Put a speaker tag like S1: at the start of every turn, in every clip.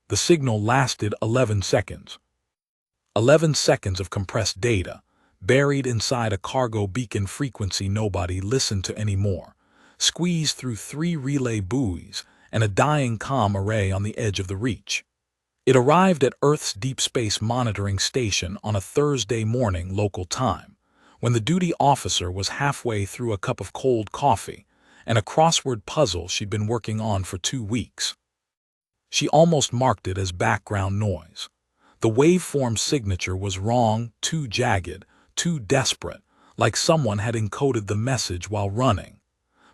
S1: The signal lasted 11 seconds. 11 seconds of compressed data, buried inside a cargo beacon frequency nobody listened to anymore, squeezed through 3 relay buoys and a dying comm array on the edge of the reach. It arrived at Earth's Deep Space Monitoring Station on a Thursday morning local time, when the duty officer was halfway through a cup of cold coffee and a crossword puzzle she'd been working on for 2 weeks. She almost marked it as background noise. The waveform signature was wrong, too jagged, too desperate, like someone had encoded the message while running.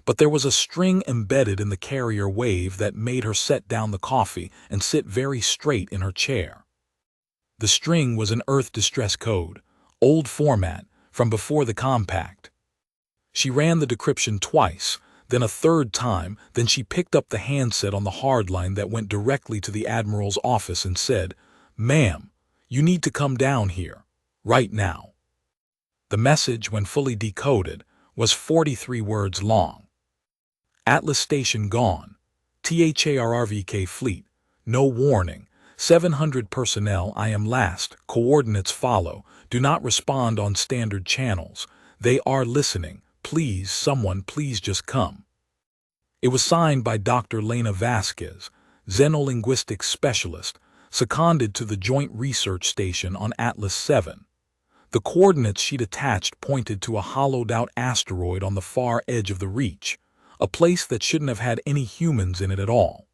S1: But there was a string embedded in the carrier wave that made her set down the coffee and sit very straight in her chair. The string was an Earth distress code, old format, from before the compact. She ran the decryption twice, then a third time, then she picked up the handset on the hardline that went directly to the Admiral's office and said, "Ma'am, you need to come down here, right now." The message, when fully decoded, was 43 words long. Atlas Station gone. THARRVK Fleet. No warning. 700 personnel. I am last. Coordinates follow. Do not respond on standard channels. They are listening. Please, someone, please just come. It was signed by Dr. Lena Vasquez, xenolinguistics specialist, seconded to the Joint Research Station on Atlas 7. The coordinates she'd attached pointed to a hollowed-out asteroid on the far edge of the reach, a place that shouldn't have had any humans in it at all.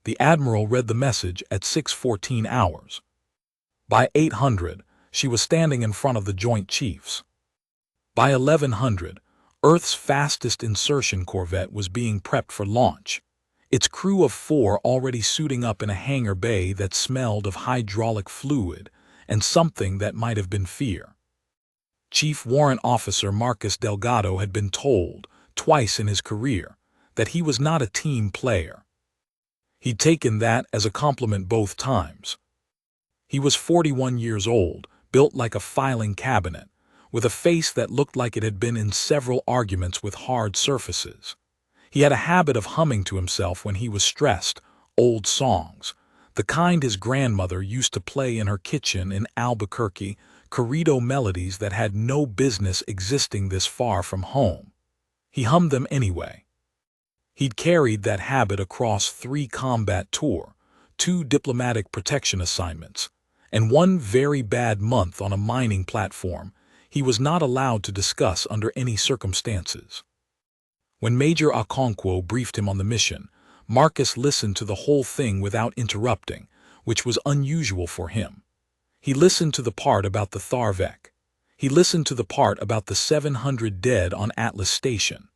S1: The Admiral read the message at 6:14 hours. By 800, she was standing in front of the Joint Chiefs. By 1100, Earth's fastest insertion corvette was being prepped for launch, its crew of 4 already suiting up in a hangar bay that smelled of hydraulic fluid and something that might have been fear. Chief Warrant Officer Marcus Delgado had been told, twice in his career, that he was not a team player. He'd taken that as a compliment both times. He was 41 years old, built like a filing cabinet, with a face that looked like it had been in several arguments with hard surfaces. He had a habit of humming to himself when he was stressed, old songs, the kind his grandmother used to play in her kitchen in Albuquerque, corrido melodies that had no business existing this far from home. He hummed them anyway. He'd carried that habit across 3 combat tours, 2 diplomatic protection assignments, and 1 very bad month on a mining platform he was not allowed to discuss under any circumstances. When Major Okonkwo briefed him on the mission, Marcus listened to the whole thing without interrupting, which was unusual for him. He listened to the part about the Tharvek. He listened to the part about the 700 dead on Atlas Station.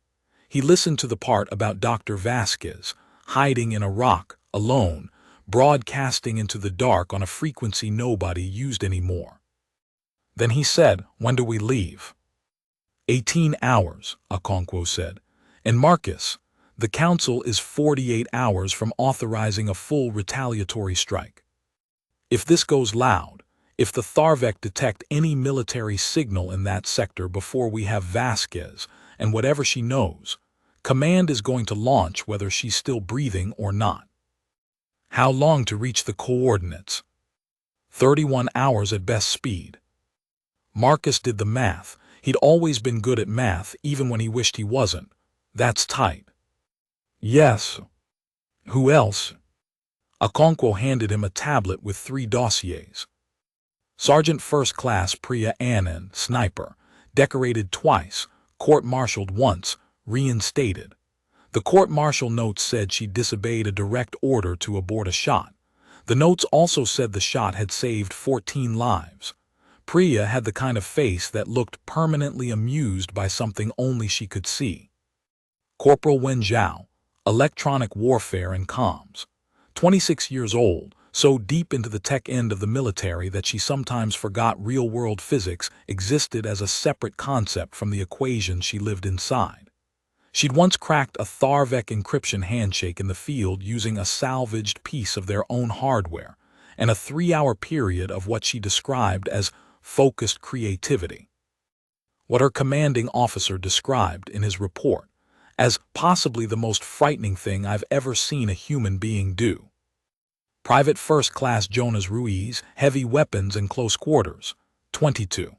S1: He listened to the part about Dr. Vasquez, hiding in a rock, alone, broadcasting into the dark on a frequency nobody used anymore. Then he said, "When do we leave?" 18 hours, Okonkwo said. "And Marcus, the Council is 48 hours from authorizing a full retaliatory strike. If this goes loud, if the Tharvek detect any military signal in that sector before we have Vasquez and whatever she knows, Command is going to launch whether she's still breathing or not." How long to reach the coordinates? 31 hours at best speed. Marcus did the math. He'd always been good at math, even when he wished he wasn't. That's tight. Yes. Who else? Okonkwo handed him a tablet with 3 dossiers. Sergeant First Class Priya Anand, sniper, decorated twice, court-martialed once, reinstated. The court-martial notes said she disobeyed a direct order to abort a shot. The notes also said the shot had saved 14 lives. Priya had the kind of face that looked permanently amused by something only she could see. Corporal Wen Zhao, electronic warfare and comms. 26 years old, so deep into the tech end of the military that she sometimes forgot real-world physics existed as a separate concept from the equation she lived inside. She'd once cracked a Tharvek encryption handshake in the field using a salvaged piece of their own hardware, and a 3-hour period of what she described as focused creativity. What her commanding officer described in his report as possibly the most frightening thing I've ever seen a human being do. Private First Class Jonas Ruiz, heavy weapons and close quarters, 22.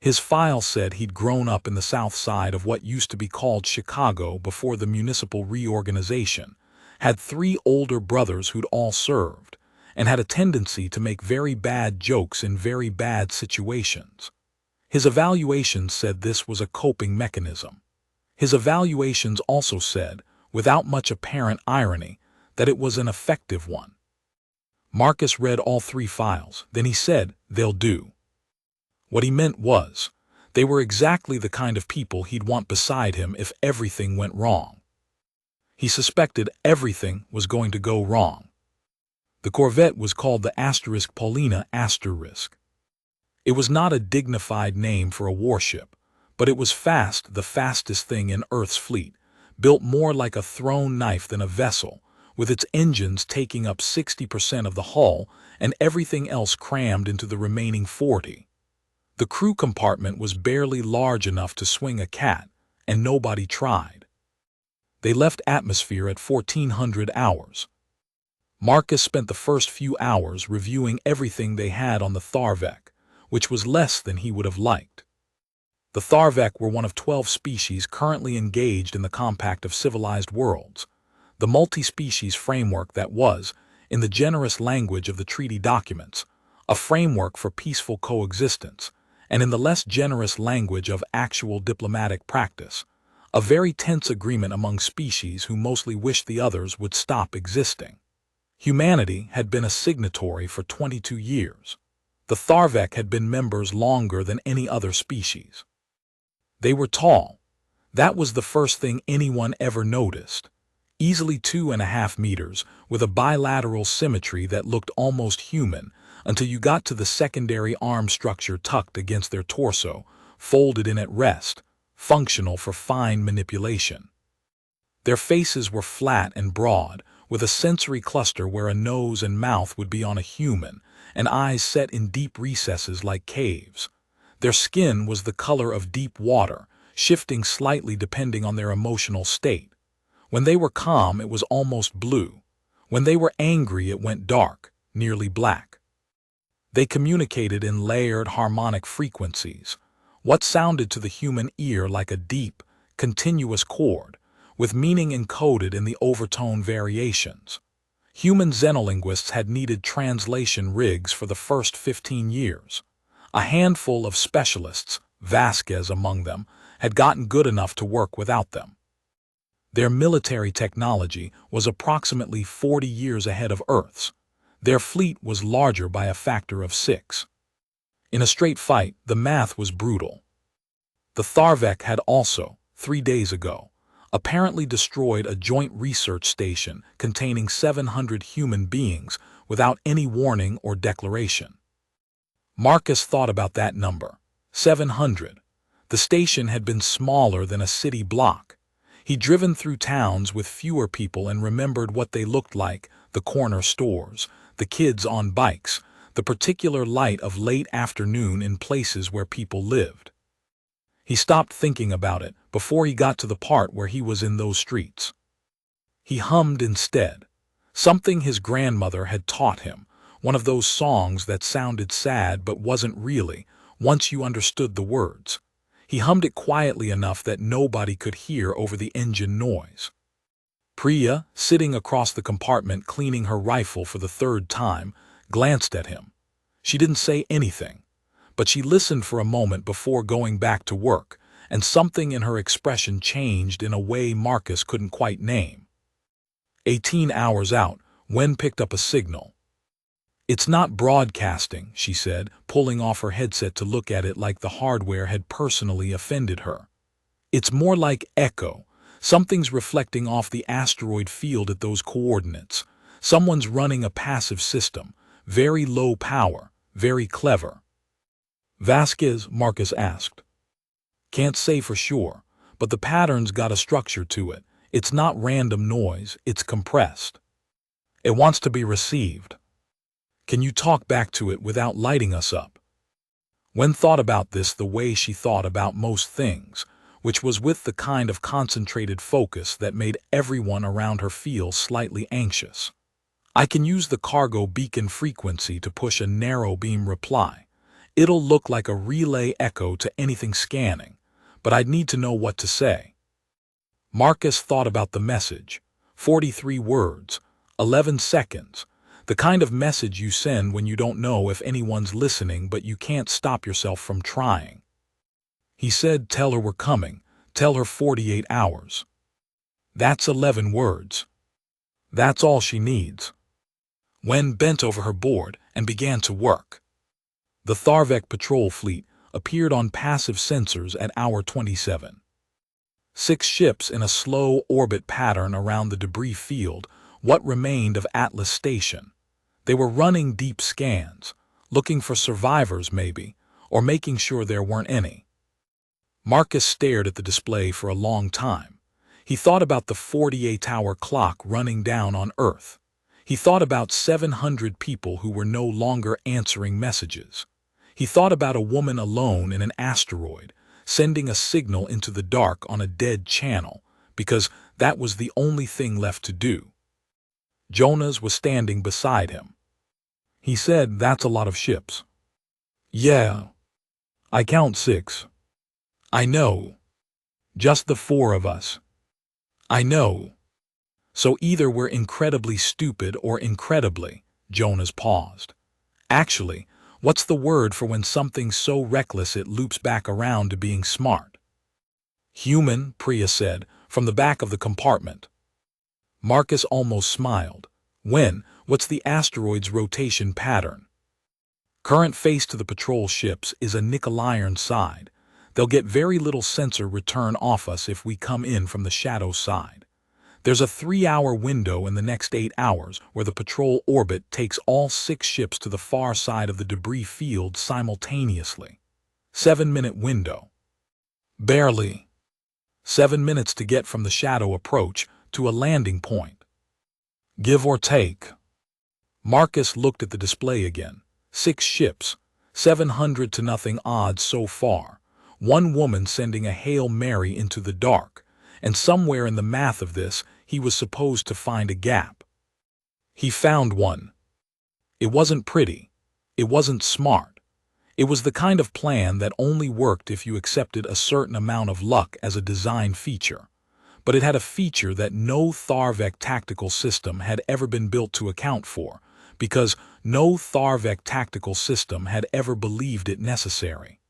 S1: His file said he'd grown up in the south side of what used to be called Chicago before the municipal reorganization, had 3 older brothers who'd all served, and had a tendency to make very bad jokes in very bad situations. His evaluations said this was a coping mechanism. His evaluations also said, without much apparent irony, that it was an effective one. Marcus read all 3 files, then he said, "They'll do." What he meant was, they were exactly the kind of people he'd want beside him if everything went wrong. He suspected everything was going to go wrong. The corvette was called the Paulina *. It was not a dignified name for a warship, but it was fast, the fastest thing in Earth's fleet, built more like a thrown knife than a vessel, with its engines taking up 60% of the hull and everything else crammed into the remaining 40%. The crew compartment was barely large enough to swing a cat, and nobody tried. They left atmosphere at 1400 hours. Marcus spent the first few hours reviewing everything they had on the Tharvek, which was less than he would have liked. The Tharvek were one of 12 species currently engaged in the Compact of Civilized Worlds, the multi-species framework that was, in the generous language of the treaty documents, a framework for peaceful coexistence, and in the less generous language of actual diplomatic practice, a very tense agreement among species who mostly wished the others would stop existing. Humanity had been a signatory for 22 years. The Tharvek had been members longer than any other species. They were tall. That was the first thing anyone ever noticed. Easily 2.5 meters, with a bilateral symmetry that looked almost human, until you got to the secondary arm structure tucked against their torso, folded in at rest, functional for fine manipulation. Their faces were flat and broad, with a sensory cluster where a nose and mouth would be on a human, and eyes set in deep recesses like caves. Their skin was the color of deep water, shifting slightly depending on their emotional state. When they were calm, it was almost blue. When they were angry, it went dark, nearly black. They communicated in layered harmonic frequencies, what sounded to the human ear like a deep, continuous chord, with meaning encoded in the overtone variations. Human xenolinguists had needed translation rigs for the first 15 years. A handful of specialists, Vasquez among them, had gotten good enough to work without them. Their military technology was approximately 40 years ahead of Earth's. Their fleet was larger by a factor of 6. In a straight fight, the math was brutal. The Tharvek had also, 3 days ago, apparently destroyed a joint research station containing 700 human beings without any warning or declaration. Marcus thought about that number, 700. The station had been smaller than a city block. He'd driven through towns with fewer people and remembered what they looked like, the corner stores, the kids on bikes, the particular light of late afternoon in places where people lived. He stopped thinking about it before he got to the part where he was in those streets. He hummed instead, something his grandmother had taught him, one of those songs that sounded sad but wasn't really, once you understood the words. He hummed it quietly enough that nobody could hear over the engine noise. Priya, sitting across the compartment cleaning her rifle for the 3rd time, glanced at him. She didn't say anything, but she listened for a moment before going back to work, and something in her expression changed in a way Marcus couldn't quite name. 18 hours out, Wen picked up a signal. "It's not broadcasting," she said, pulling off her headset to look at it like the hardware had personally offended her. "It's more like echo. Something's reflecting off the asteroid field at those coordinates. Someone's running a passive system, very low power, very clever." "Vasquez?" Marcus asked. "Can't say for sure, but the pattern's got a structure to it. It's not random noise, it's compressed. It wants to be received. Can you talk back to it without lighting us up?" Wen thought about this the way she thought about most things, which was with the kind of concentrated focus that made everyone around her feel slightly anxious. I can use the cargo beacon frequency to push a narrow beam reply. It'll look like a relay echo to anything scanning, but I'd need to know what to say. Marcus thought about the message. 43 words, 11 seconds. The kind of message you send when you don't know if anyone's listening but you can't stop yourself from trying. He said, "Tell her we're coming. Tell her 48 hours." That's 11 words. That's all she needs. Wen bent over her board and began to work. The Tharvek patrol fleet appeared on passive sensors at hour 27. 6 ships in a slow orbit pattern around the debris field, what remained of Atlas Station. They were running deep scans, looking for survivors maybe, or making sure there weren't any. Marcus stared at the display for a long time. He thought about the 48-hour clock running down on Earth. He thought about 700 people who were no longer answering messages. He thought about a woman alone in an asteroid, sending a signal into the dark on a dead channel, because that was the only thing left to do. Jonas was standing beside him. He said, "That's a lot of ships." "Yeah. I count 6. "I know. Just the 4 of us." "I know. So either we're incredibly stupid or incredibly." Jonas paused. "Actually, what's the word for when something's so reckless it loops back around to being smart?" "Human," Priya said, from the back of the compartment. Marcus almost smiled. What's the asteroid's rotation pattern?" "Current face to the patrol ships is a nickel iron side. They'll get very little sensor return off us if we come in from the shadow side. There's a 3-hour window in the next 8 hours where the patrol orbit takes all 6 ships to the far side of the debris field simultaneously. 7-minute window. Barely. 7 minutes to get from the shadow approach to a landing point. Give or take." Marcus looked at the display again. 6 ships, 700 to nothing odds so far. One woman sending a Hail Mary into the dark, and somewhere in the math of this, he was supposed to find a gap. He found one. It wasn't pretty. It wasn't smart. It was the kind of plan that only worked if you accepted a certain amount of luck as a design feature. But it had a feature that no Tharvek tactical system had ever been built to account for, because no Tharvek tactical system had ever believed it necessary.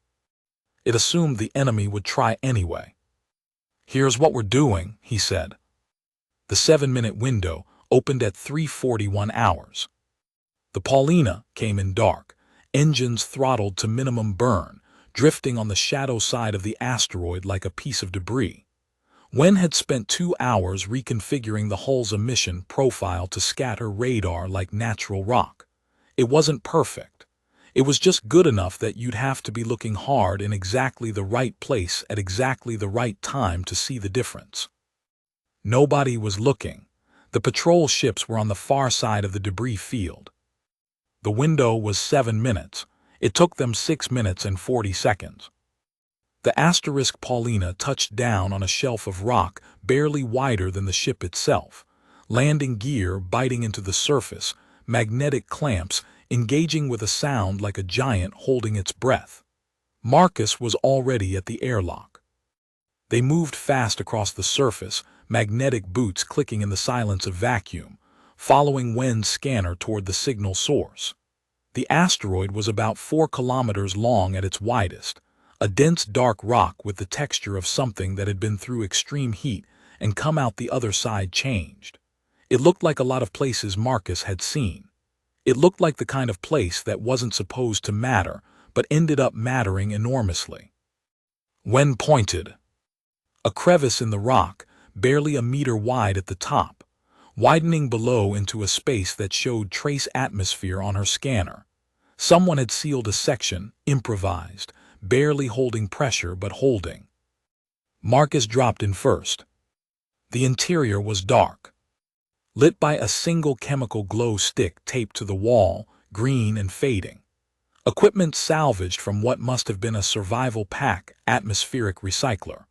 S1: It assumed the enemy would try anyway. "Here's what we're doing," he said. The 7-minute window opened at 3:41 hours. The Paulina came in dark, engines throttled to minimum burn, drifting on the shadow side of the asteroid like a piece of debris. Wen had spent 2 hours reconfiguring the hull's emission profile to scatter radar like natural rock. It wasn't perfect. It was just good enough that you'd have to be looking hard in exactly the right place at exactly the right time to see the difference. Nobody was looking. The patrol ships were on the far side of the debris field. The window was 7 minutes. It took them 6 minutes and 40 seconds. The asterisk Paulina touched down on a shelf of rock barely wider than the ship itself, landing gear biting into the surface, magnetic clamps engaging with a sound like a giant holding its breath. Marcus was already at the airlock. They moved fast across the surface, magnetic boots clicking in the silence of vacuum, following Wen's scanner toward the signal source. The asteroid was about 4 kilometers long at its widest, a dense dark rock with the texture of something that had been through extreme heat and come out the other side changed. It looked like a lot of places Marcus had seen. It looked like the kind of place that wasn't supposed to matter, but ended up mattering enormously. Wen pointed. A crevice in the rock, barely a meter wide at the top, widening below into a space that showed trace atmosphere on her scanner. Someone had sealed a section, improvised, barely holding pressure but holding. Marcus dropped in first. The interior was dark, lit by a single chemical glow stick taped to the wall, green and fading. Equipment salvaged from what must have been a survival pack atmospheric recycler,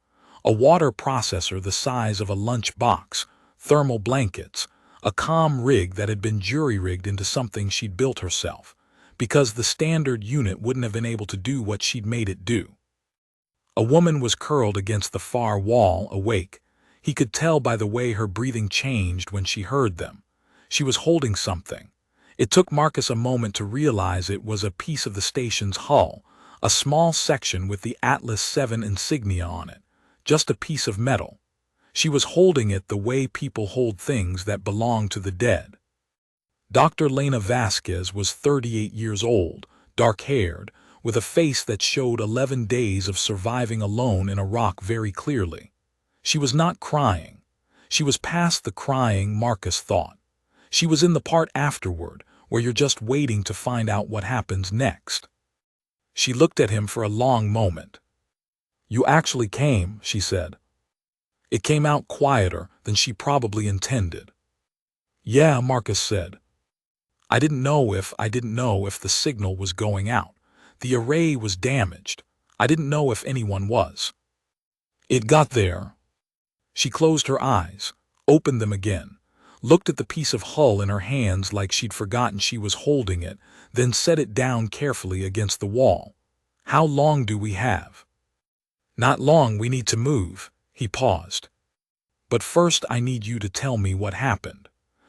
S1: a water processor the size of a lunch box, thermal blankets, A comm rig that had been jury-rigged into something she'd built herself, because the standard unit wouldn't have been able to do what she'd made it do. A woman was curled against the far wall, awake. He could tell by the way her breathing changed when she heard them. She was holding something. It took Marcus a moment to realize it was a piece of the station's hull, a small section with the Atlas 7 insignia on it, just a piece of metal. She was holding it the way people hold things that belong to the dead. Dr. Lena Vasquez was 38 years old, dark-haired, with a face that showed 11 days of surviving alone in a rock very clearly. She was not crying. She was past the crying Marcus thought. She was in the part afterward, where you're just waiting to find out what happens next. She looked at him for a long moment. "You actually came," she said. It came out quieter than she probably intended. "Yeah," Marcus said. I didn't know if the signal was going out. The array was damaged. I didn't know if anyone was. It got there." She closed her eyes, opened them again, looked at the piece of hull in her hands like she'd forgotten she was holding it, then set it down carefully against the wall. "How long do we have?" "Not long, we need to move." He paused. "But first I need you to tell me what happened.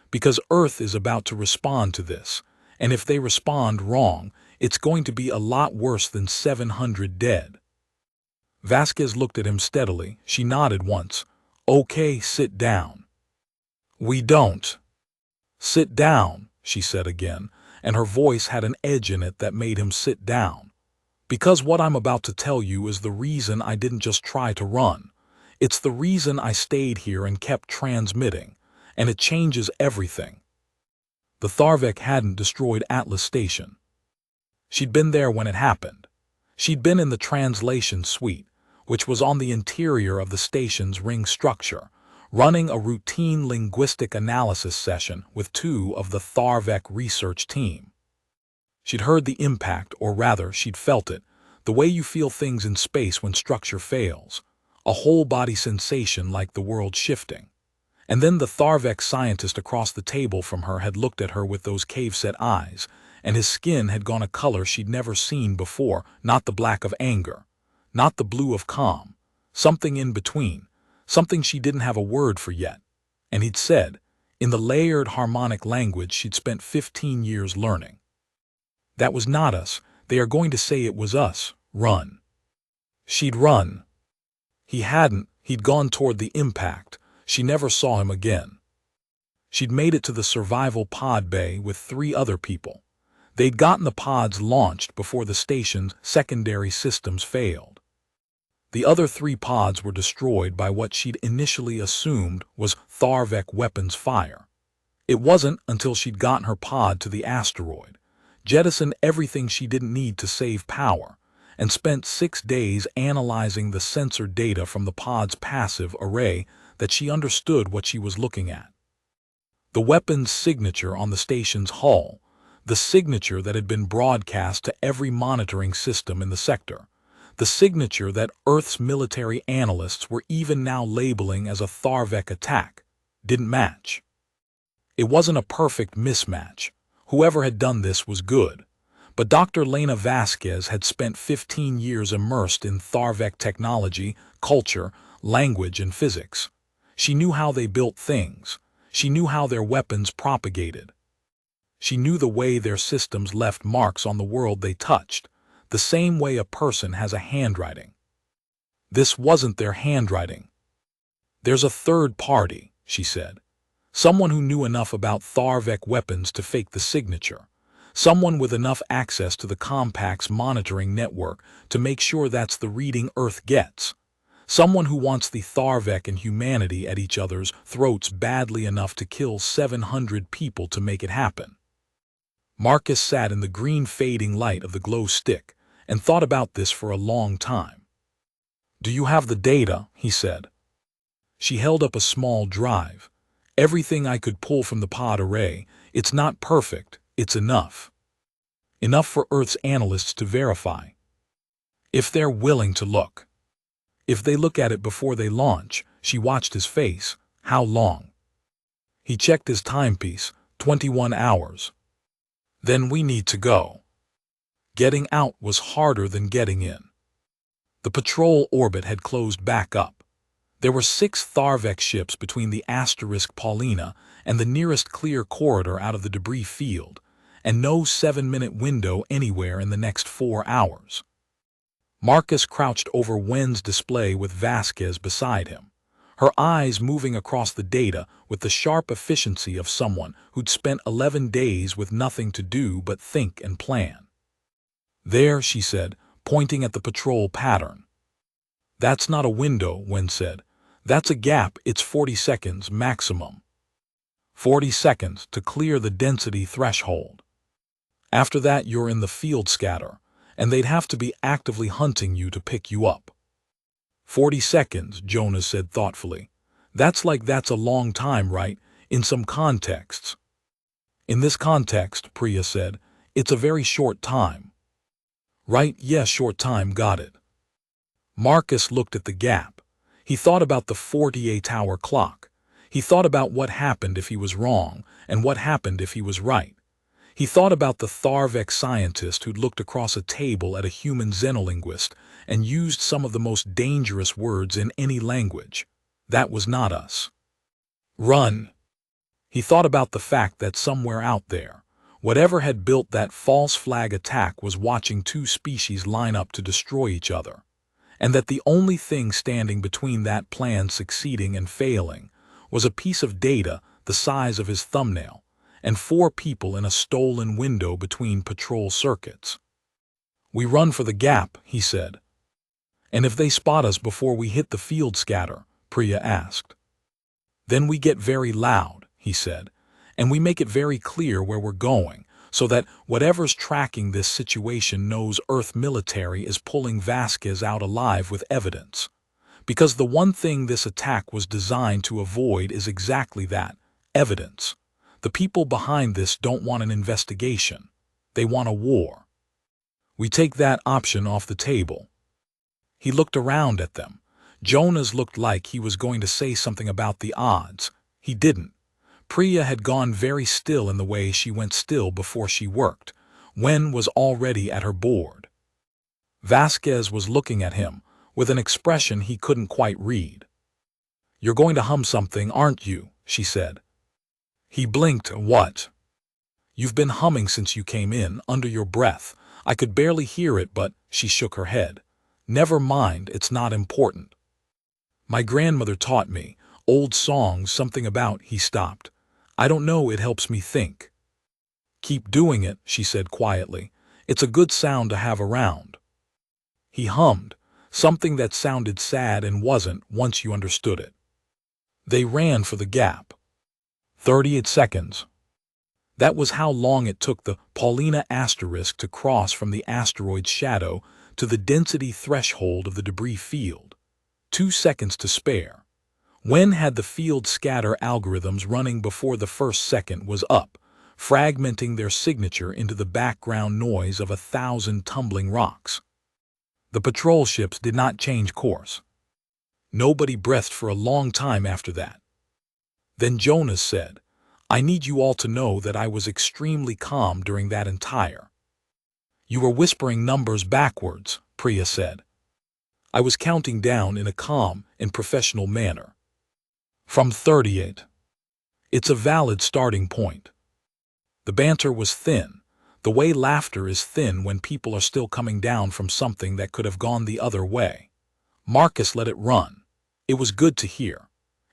S1: Because Earth is about to respond to this, and if they respond wrong, it's going to be a lot worse than 700 dead." Vasquez looked at him steadily. She nodded once. "Okay, sit down." "We don't." "Sit down," she said again, and her voice had an edge in it that made him sit down. "Because what I'm about to tell you is the reason I didn't just try to run. It's the reason I stayed here and kept transmitting, and it changes everything." The Tharvek hadn't destroyed Atlas Station. She'd been there when it happened. She'd been in the translation suite, which was on the interior of the station's ring structure, running a routine linguistic analysis session with 2 of the Tharvek research team. She'd heard the impact, or rather, she'd felt it, the way you feel things in space when structure fails, a whole-body sensation like the world shifting. And then the Tharvek scientist across the table from her had looked at her with those cave-set eyes, and his skin had gone a color she'd never seen before, not the black of anger, not the blue of calm, something in between, something she didn't have a word for yet. And he'd said, in the layered harmonic language she'd spent 15 years learning, "That was not us. They are going to say it was us. Run." She'd run. He hadn't. He'd gone toward the impact. She never saw him again. She'd made it to the survival pod bay with 3 other people. They'd gotten the pods launched before the station's secondary systems failed. The other 3 pods were destroyed by what she'd initially assumed was Tharvek weapons fire. It wasn't until she'd gotten her pod to the asteroid, jettisoned everything she didn't need to save power, and spent 6 days analyzing the sensor data from the pod's passive array that she understood what she was looking at. The weapon's signature on the station's hull, the signature that had been broadcast to every monitoring system in the sector, the signature that Earth's military analysts were even now labeling as a Tharvek attack, didn't match. It wasn't a perfect mismatch. Whoever had done this was good. But Dr. Lena Vasquez had spent 15 years immersed in Tharvek technology, culture, language, and physics. She knew how they built things. She knew how their weapons propagated. She knew the way their systems left marks on the world they touched, the same way a person has a handwriting. This wasn't their handwriting. "There's a third party," she said. "Someone who knew enough about Tharvek weapons to fake the signature. Someone with enough access to the Compact's monitoring network to make sure that's the reading Earth gets. Someone who wants the Tharvek and humanity at each other's throats badly enough to kill 700 people to make it happen." Marcus sat in the green fading light of the glow stick and thought about this for a long time. "Do you have the data?" he said. She held up a small drive. "Everything I could pull from the pod array. It's not perfect. It's enough. Enough for Earth's analysts to verify. If they're willing to look. If they look at it before they launch." She watched his face. "How long?" He checked his timepiece, 21 hours. Then we need to go. Getting out was harder than getting in. The patrol orbit had closed back up. There were 6 Tharvek ships between the asterisk Paulina and the nearest clear corridor out of the debris field, and no 7-minute window anywhere in the next 4 hours. Marcus crouched over Wen's display with Vasquez beside him, her eyes moving across the data with the sharp efficiency of someone who'd spent 11 days with nothing to do but think and plan. There, she said, pointing at the patrol pattern. That's not a window, Wen said. That's a gap. It's 40 seconds maximum. 40 seconds to clear the density threshold. After that, you're in the field scatter, and they'd have to be actively hunting you to pick you up. 40 seconds, Jonas said thoughtfully. That's a long time, right? In some contexts. In this context, Priya said, it's a very short time. Right, yes, short time, got it. Marcus looked at the gap. He thought about the 48-hour clock. He thought about what happened if he was wrong, and what happened if he was right. He thought about the Tharvek scientist who'd looked across a table at a human xenolinguist and used some of the most dangerous words in any language. That was not us. Run. He thought about the fact that somewhere out there, whatever had built that false flag attack was watching 2 species line up to destroy each other, and that the only thing standing between that plan succeeding and failing was a piece of data the size of his thumbnail, and 4 people in a stolen window between patrol circuits. We run for the gap, he said. And if they spot us before we hit the field scatter, Priya asked. Then we get very loud, he said, and we make it very clear where we're going, so that whatever's tracking this situation knows Earth military is pulling Vasquez out alive with evidence. Because the one thing this attack was designed to avoid is exactly that, evidence. The people behind this don't want an investigation. They want a war. We take that option off the table. He looked around at them. Jonas looked like he was going to say something about the odds. He didn't. Priya had gone very still in the way she went still before she worked. Wen was already at her board. Vasquez was looking at him with an expression he couldn't quite read. You're going to hum something, aren't you? She said. He blinked. What? You've been humming since you came in, under your breath. I could barely hear it, but she shook her head. Never mind, it's not important. My grandmother taught me. Old songs, something about, he stopped. I don't know, it helps me think. Keep doing it, she said quietly. It's a good sound to have around. He hummed, something that sounded sad and wasn't once you understood it. They ran for the gap. 38 seconds. That was how long it took the Paulina asterisk to cross from the asteroid's shadow to the density threshold of the debris field. 2 seconds to spare. Wen had the field scatter algorithms running before the first second was up, fragmenting their signature into the background noise of 1,000 tumbling rocks. The patrol ships did not change course. Nobody breathed for a long time after that. Then Jonas said, I need you all to know that I was extremely calm during that entire. You were whispering numbers backwards, Priya said. I was counting down in a calm and professional manner. From 38. It's a valid starting point. The banter was thin, the way laughter is thin when people are still coming down from something that could have gone the other way. Marcus let it run. It was good to hear.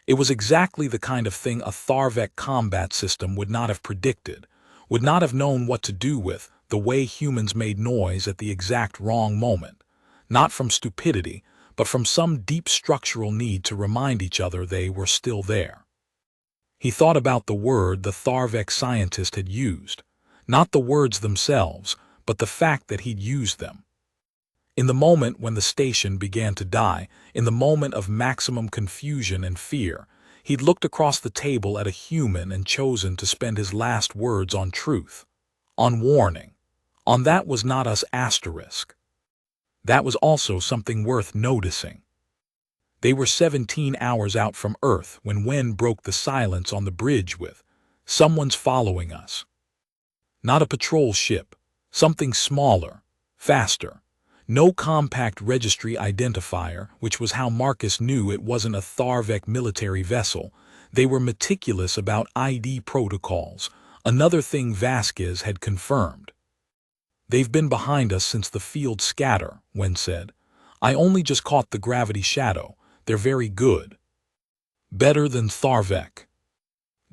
S1: It was exactly the kind of thing a Tharvek combat system would not have predicted, would not have known what to do with, the way humans made noise at the exact wrong moment, not from stupidity, but from some deep structural need to remind each other they were still there. He thought about the word the Tharvek scientist had used, not the words themselves, but the fact that he'd used them. In the moment when the station began to die, in the moment of maximum confusion and fear, he'd looked across the table at a human and chosen to spend his last words on truth, on warning, on that was not us asterisk. That was also something worth noticing. They were 17 hours out from Earth when Wen broke the silence on the bridge with, "Someone's following us." Not a patrol ship. Something smaller, faster. No compact registry identifier, which was how Marcus knew it wasn't a Tharvek military vessel. They were meticulous about ID protocols, another thing Vasquez had confirmed. "They've been behind us since the field scatter," Wen said. "I only just caught the gravity shadow. They're very good." "Better than Tharvek."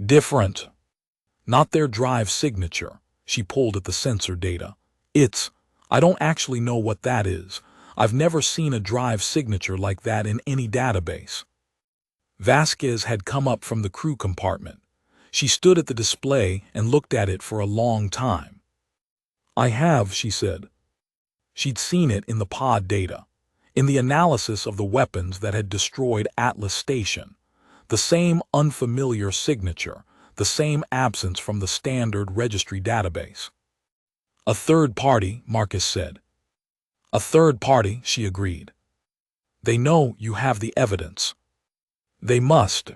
S1: "Different." "Not their drive signature." She pulled at the sensor data. I don't actually know what that is. I've never seen a drive signature like that in any database." Vasquez had come up from the crew compartment. She stood at the display and looked at it for a long time. "I have," she said. She'd seen it in the pod data, in the analysis of the weapons that had destroyed Atlas Station. The same unfamiliar signature, the same absence from the standard registry database. "A third party," Marcus said. "A third party," she agreed. "They know you have the evidence." "They must.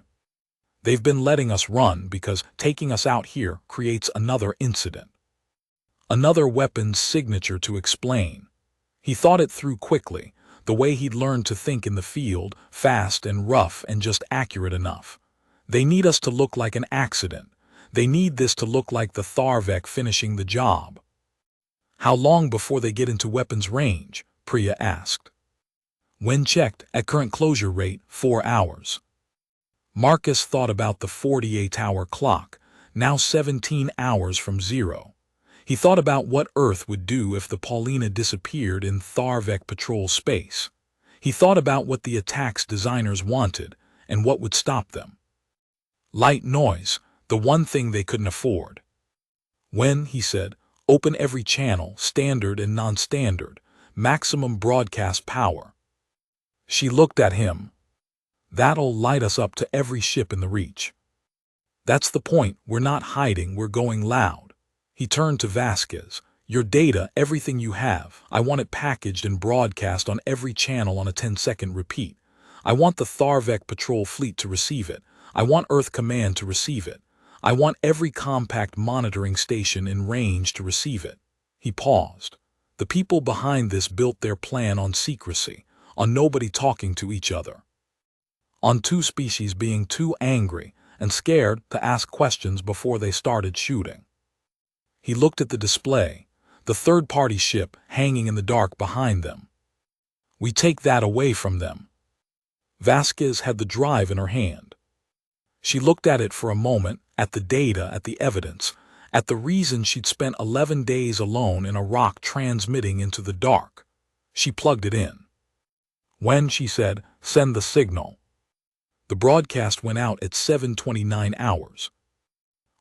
S1: They've been letting us run because taking us out here creates another incident. Another weapon's signature to explain." He thought it through quickly, the way he'd learned to think in the field, fast and rough and just accurate enough. "They need us to look like an accident. They need this to look like the Tharvek finishing the job." "How long before they get into weapons range?" Priya asked. When checked, at current closure rate, 4 hours. Marcus thought about the 48-hour clock, now 17 hours from zero. He thought about what Earth would do if the Paulina disappeared in Tharvek patrol space. He thought about what the attack's designers wanted and what would stop them. Light noise, the one thing they couldn't afford. "When," he said, "open every channel, standard and non-standard, maximum broadcast power." She looked at him. "That'll light us up to every ship in the reach." "That's the point. We're not hiding, we're going loud." He turned to Vasquez. "Your data, everything you have, I want it packaged and broadcast on every channel on a 10-second repeat. I want the Tharvek patrol fleet to receive it. I want Earth Command to receive it. I want every compact monitoring station in range to receive it." He paused. The people behind this built their plan on secrecy, on nobody talking to each other, on two species being too angry and scared to ask questions before they started shooting. He looked at the display, the third-party ship hanging in the dark behind them. "We take that away from them." Vasquez had the drive in her hand. She looked at it for a moment, at the data, at the evidence, at the reason she'd spent 11 days alone in a rock transmitting into the dark. She plugged it in. "When," she said, "send the signal." The broadcast went out at 7:29 hours.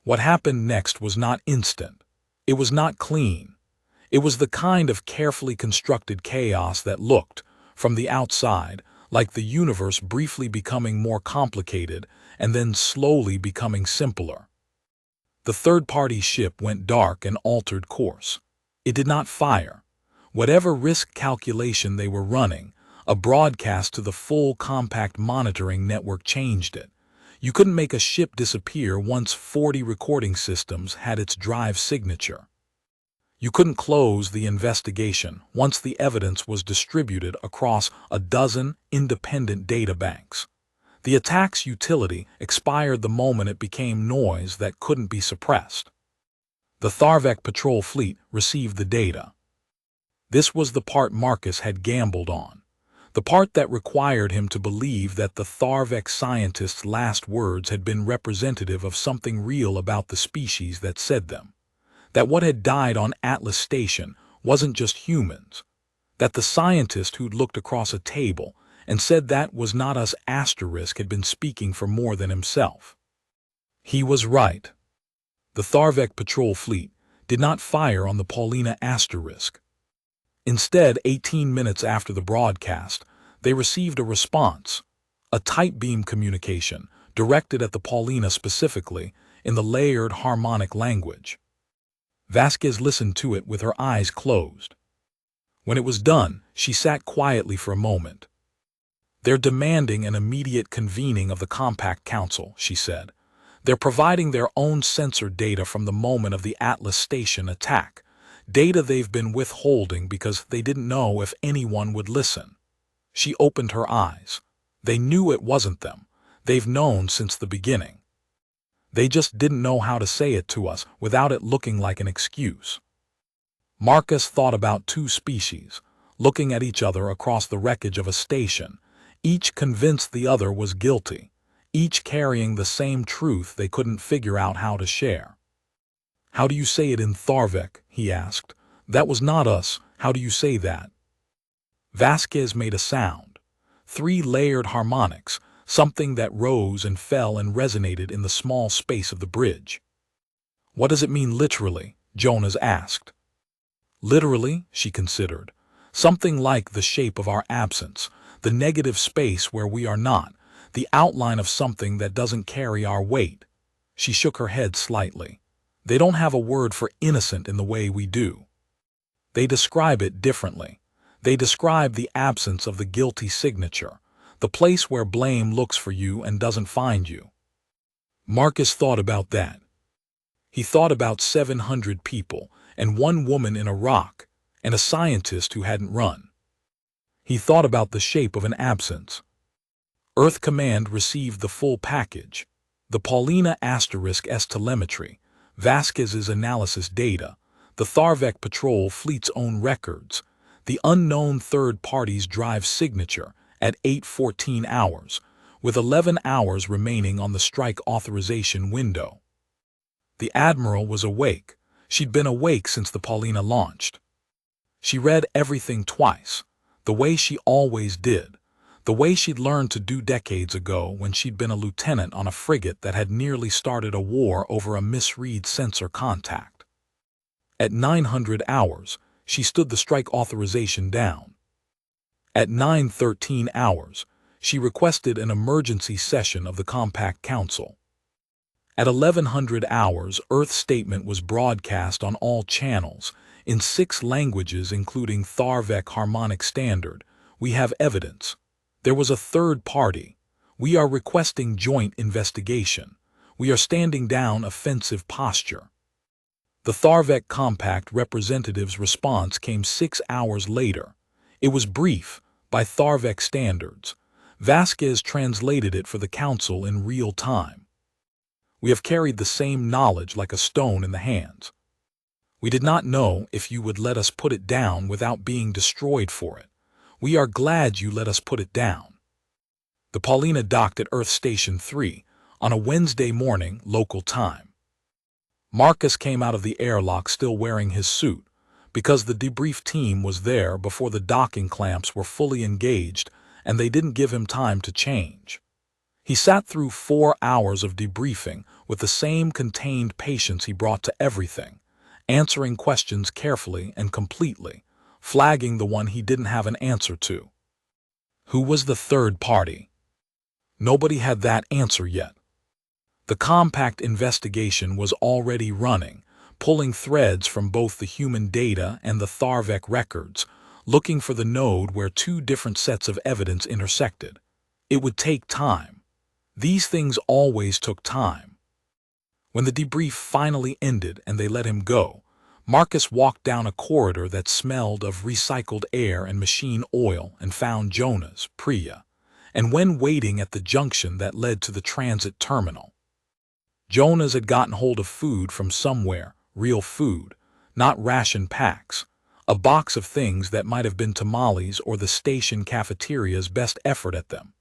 S1: What happened next was not instant. It was not clean. It was the kind of carefully constructed chaos that looked, from the outside, like the universe briefly becoming more complicated and then slowly becoming simpler. The third-party ship went dark and altered course. It did not fire. Whatever risk calculation they were running, a broadcast to the full compact monitoring network changed it. You couldn't make a ship disappear once 40 recording systems had its drive signature. You couldn't close the investigation once the evidence was distributed across a dozen independent data banks. The attack's utility expired the moment it became noise that couldn't be suppressed. The Tharvek patrol fleet received the data. This was the part Marcus had gambled on. The part that required him to believe that the Tharvek scientists' last words had been representative of something real about the species that said them. That what had died on Atlas Station wasn't just humans. That the scientist who'd looked across a table and said that was not us asterisk had been speaking for more than himself. He was right. The Tharvek patrol fleet did not fire on the Paulina asterisk. Instead, 18 minutes after the broadcast, they received a response, a tight beam communication directed at the Paulina specifically in the layered harmonic language. Vasquez listened to it with her eyes closed. When it was done, she sat quietly for a moment. They're demanding an immediate convening of the Compact Council, she said. They're providing their own sensor data from the moment of the Atlas Station attack, data they've been withholding because they didn't know if anyone would listen. She opened her eyes. They knew it wasn't them. They've known since the beginning. They just didn't know how to say it to us without it looking like an excuse. Marcus thought about two species, looking at each other across the wreckage of a station, each convinced the other was guilty, each carrying the same truth they couldn't figure out how to share. "How do you say it in Tharvek?" he asked. "That was not us. How do you say that?" Vasquez made a sound. 3 layered harmonics, something that rose and fell and resonated in the small space of the bridge. "What does it mean literally?" Jonas asked. "Literally," she considered. "Something like the shape of our absence, the negative space where we are not, the outline of something that doesn't carry our weight." She shook her head slightly. "They don't have a word for innocent in the way we do. They describe it differently. They describe the absence of the guilty signature, the place where blame looks for you and doesn't find you." Marcus thought about that. He thought about 700 people and 1 woman in a rock and a scientist who hadn't run. He thought about the shape of an absence. Earth Command received the full package. The Paulina *S telemetry, Vasquez's analysis data, the Tharvek Patrol Fleet's own records, the unknown third party's drive signature at 8:14 hours, with 11 hours remaining on the strike authorization window. The Admiral was awake. She'd been awake since the Paulina launched. She read everything twice, the way she always did, the way she'd learned to do decades ago when she'd been a lieutenant on a frigate that had nearly started a war over a misread sensor contact. At 900 hours, she stood the strike authorization down. At 9:13 hours, she requested an emergency session of the Compact Council. At 1100 hours, Earth Statement was broadcast on all channels, in 6 languages including Tharvek Harmonic Standard. "We have evidence. There was a third party. We are requesting joint investigation. We are standing down offensive posture." The Tharvek Compact representative's response came 6 hours later. It was brief, by Tharvek standards. Vasquez translated it for the Council in real time. "We have carried the same knowledge like a stone in the hands. We did not know if you would let us put it down without being destroyed for it. We are glad you let us put it down." The Paulina docked at Earth Station 3 on a Wednesday morning, local time. Marcus came out of the airlock still wearing his suit, because the debrief team was there before the docking clamps were fully engaged and they didn't give him time to change. He sat through 4 hours of debriefing with the same contained patience he brought to everything, answering questions carefully and completely, flagging the one he didn't have an answer to. Who was the third party? Nobody had that answer yet. The Compact investigation was already running, pulling threads from both the human data and the Tharvek records, looking for the node where 2 different sets of evidence intersected. It would take time. These things always took time. When the debrief finally ended and they let him go, Marcus walked down a corridor that smelled of recycled air and machine oil and found Jonas, Priya, and when waiting at the junction that led to the transit terminal. Jonas had gotten hold of food from somewhere, real food, not ration packs, a box of things that might have been tamales or the station cafeteria's best effort at them,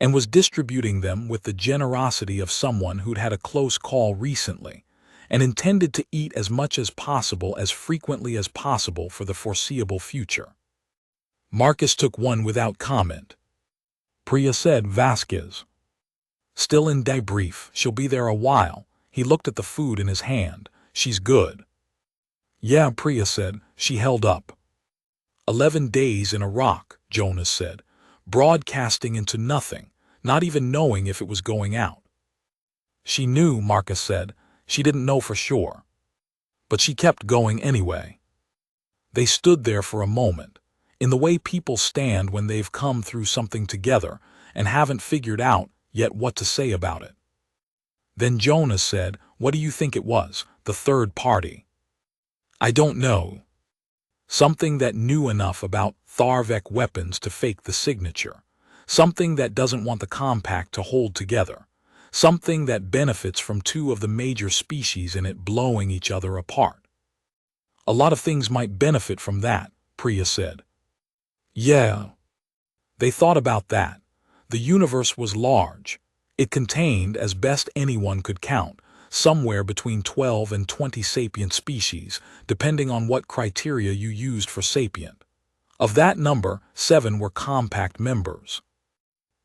S1: and was distributing them with the generosity of someone who'd had a close call recently and intended to eat as much as possible as frequently as possible for the foreseeable future. Marcus took one without comment. Priya said, "Vasquez." "Still in debrief, she'll be there a while." He looked at the food in his hand. "She's good." "Yeah," Priya said. She held up. 11 days in a rock, Jonas said, broadcasting into nothing, not even knowing if it was going out. "She knew," Marcus said. "She didn't know for sure. But she kept going anyway." They stood there for a moment. in the way people stand when they've come through something together and haven't figured out yet what to say about it. Then Jonas said, "What do you think it was, the third party?" "I don't know. Something that knew enough about Tharvek weapons to fake the signature. Something that doesn't want the compact to hold together. Something that benefits from two of the major species in it blowing each other apart." "A lot of things might benefit from that," Priya said. "Yeah." They thought about that. The universe was large. It contained, as best anyone could count, somewhere between 12 and 20 sapient species, depending on what criteria you used for sapient. Of that number, 7 were compact members.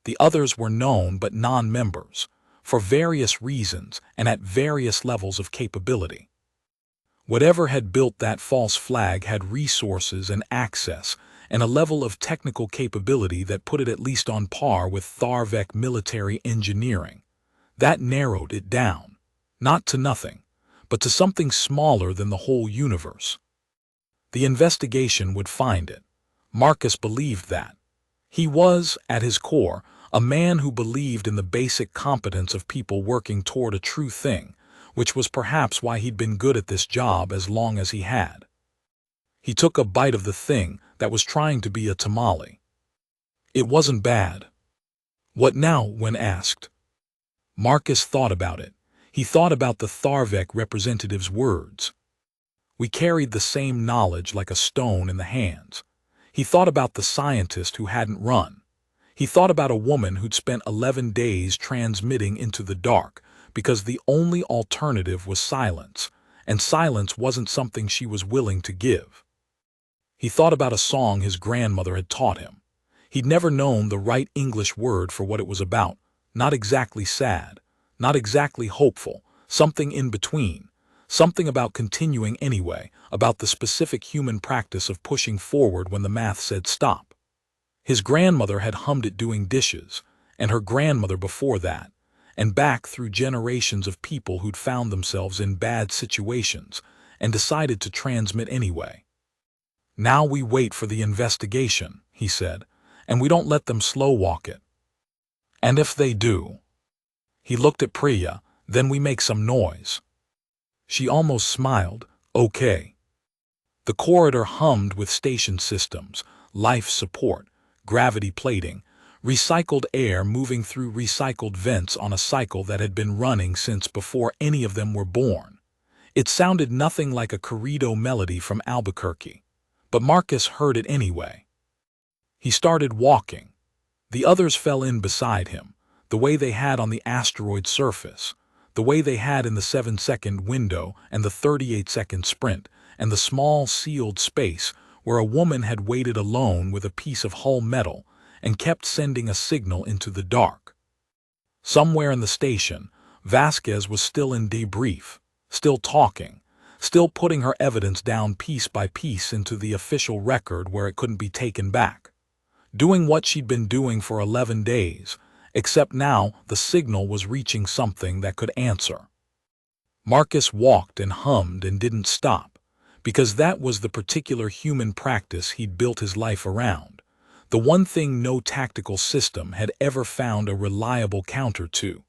S1: The others were known but non-members, for various reasons and at various levels of capability. Whatever had built that false flag had resources and access, and a level of technical capability that put it at least on par with Tharvek military engineering. That narrowed it down, not to nothing, but to something smaller than the whole universe. The investigation would find it. Marcus believed that. He was, at his core, a man who believed in the basic competence of people working toward a true thing, which was perhaps why he'd been good at this job as long as he had. He took a bite of the thing that was trying to be a tamale. It wasn't bad. "What now?" when asked. Marcus thought about it. He thought about the Tharvek representative's words. "We carried the same knowledge like a stone in the hands." He thought about the scientist who hadn't run. He thought about a woman who'd spent 11 days transmitting into the dark because the only alternative was silence, and silence wasn't something she was willing to give. He thought about a song his grandmother had taught him. He'd never known the right English word for what it was about. Not exactly sad, not exactly hopeful, something in between. Something about continuing anyway, about the specific human practice of pushing forward when the math said stop. His grandmother had hummed it doing dishes, and her grandmother before that, and back through generations of people who'd found themselves in bad situations and decided to transmit anyway. "Now we wait for the investigation," he said, "and we don't let them slow-walk it. And if they do..." He looked at Priya, "Then we make some noise." She almost smiled. "Okay." The corridor hummed with station systems, life support, gravity plating, recycled air moving through recycled vents on a cycle that had been running since before any of them were born. It sounded nothing like a corrido melody from Albuquerque, but Marcus heard it anyway. He started walking. The others fell in beside him, the way they had on the asteroid surface, the way they had in the 7-second window and the 38-second sprint, and the small sealed space where a woman had waited alone with a piece of hull metal and kept sending a signal into the dark. Somewhere in the station, Vasquez was still in debrief, still talking, still putting her evidence down piece by piece into the official record where it couldn't be taken back. Doing what she'd been doing for 11 days, except now the signal was reaching something that could answer. Marcus walked and hummed and didn't stop, because that was the particular human practice he'd built his life around, the one thing no tactical system had ever found a reliable counter to.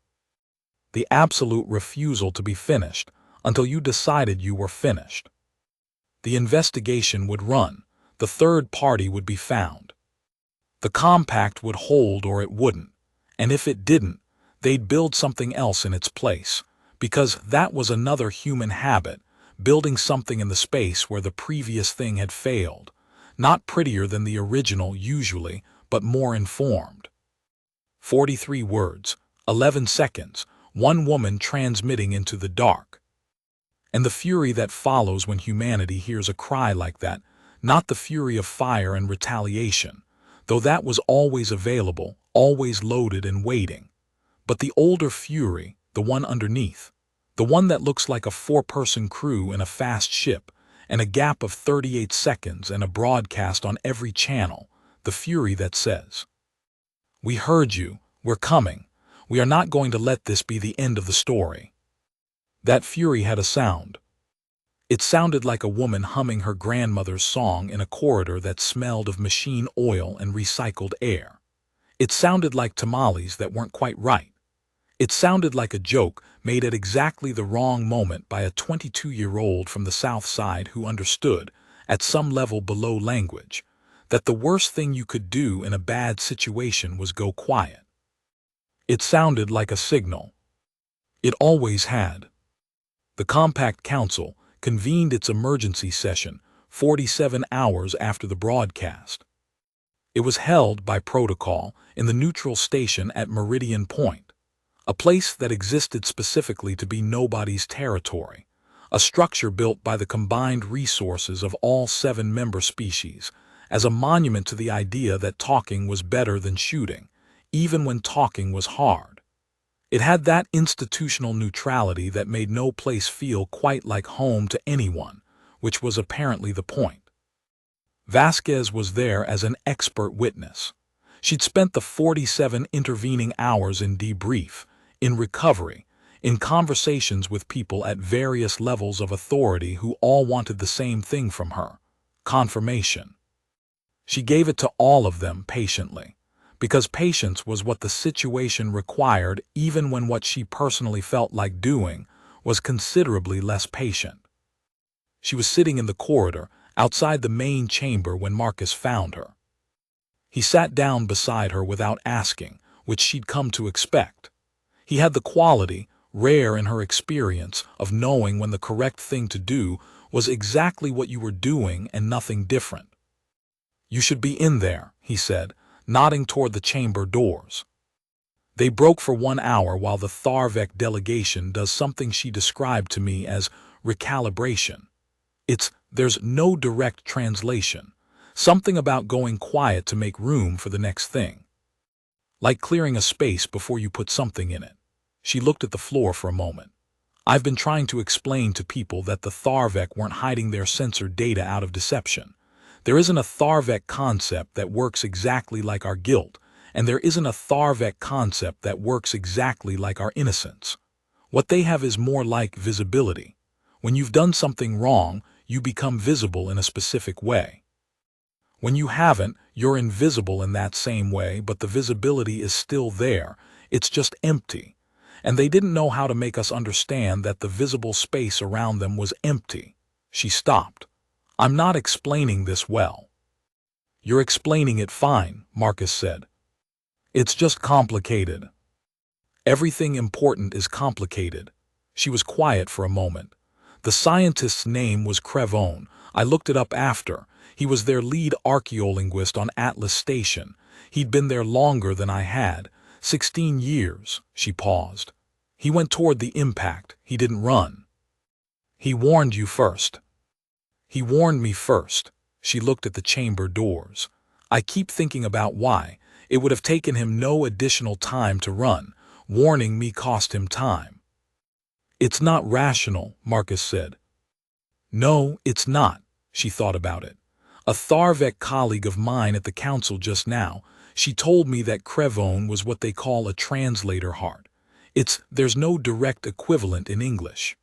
S1: The absolute refusal to be finished until you decided you were finished. The investigation would run, the third party would be found. The compact would hold or it wouldn't, and if it didn't, they'd build something else in its place, because that was another human habit, building something in the space where the previous thing had failed, not prettier than the original usually, but more informed. 43 words, 11 seconds, one woman transmitting into the dark. And the fury that follows when humanity hears a cry like that, not the fury of fire and retaliation, though that was always available, always loaded and waiting, but the older fury, the one underneath, the one that looks like a 4-person crew in a fast ship, and a gap of 38 seconds and a broadcast on every channel, the fury that says, "We heard you, we're coming, we are not going to let this be the end of the story." That fury had a sound. It sounded like a woman humming her grandmother's song in a corridor that smelled of machine oil and recycled air. It sounded like tamales that weren't quite right. It sounded like a joke made at exactly the wrong moment by a 22-year-old from the South Side who understood, at some level below language, that the worst thing you could do in a bad situation was go quiet. It sounded like a signal. It always had. The Compact Council convened its emergency session 47 hours after the broadcast. It was held by protocol in the neutral station at Meridian Point, a place that existed specifically to be nobody's territory, a structure built by the combined resources of all 7 member species, as a monument to the idea that talking was better than shooting, even when talking was hard. It had that institutional neutrality that made no place feel quite like home to anyone, which was apparently the point. Vasquez was there as an expert witness. She'd spent the 47 intervening hours in debrief, in recovery, in conversations with people at various levels of authority who all wanted the same thing from her: confirmation. She gave it to all of them patiently, because patience was what the situation required, even when what she personally felt like doing was considerably less patient. She was sitting in the corridor outside the main chamber when Marcus found her. He sat down beside her without asking, which she'd come to expect. He had the quality, rare in her experience, of knowing when the correct thing to do was exactly what you were doing and nothing different. "You should be in there," he said, nodding toward the chamber doors. They broke for 1 hour while the Tharvek delegation does something she described to me as recalibration. There's no direct translation. Something about going quiet to make room for the next thing. Like clearing a space before you put something in it. She looked at the floor for a moment. "I've been trying to explain to people that the Tharvek weren't hiding their censored data out of deception. There isn't a Tharvek concept that works exactly like our guilt, and there isn't a Tharvek concept that works exactly like our innocence. What they have is more like visibility. When you've done something wrong, you become visible in a specific way. When you haven't, you're invisible in that same way, but the visibility is still there. It's just empty. And they didn't know how to make us understand that the visible space around them was empty." She stopped. "I'm not explaining this well." "You're explaining it fine," Marcus said. "It's just complicated. Everything important is complicated." She was quiet for a moment. "The scientist's name was Crevone. I looked it up after. He was their lead archaeolinguist on Atlas Station. He'd been there longer than I had. 16 years, she paused. "He went toward the impact. He didn't run." "He warned you first." "He warned me first." She looked at the chamber doors. "I keep thinking about why. It would have taken him no additional time to run. Warning me cost him time." "It's not rational," Marcus said. "No, it's not." She thought about it. "A Tharvek colleague of mine at the council just now, she told me that Crevone was what they call a translator heart. There's no direct equivalent in English.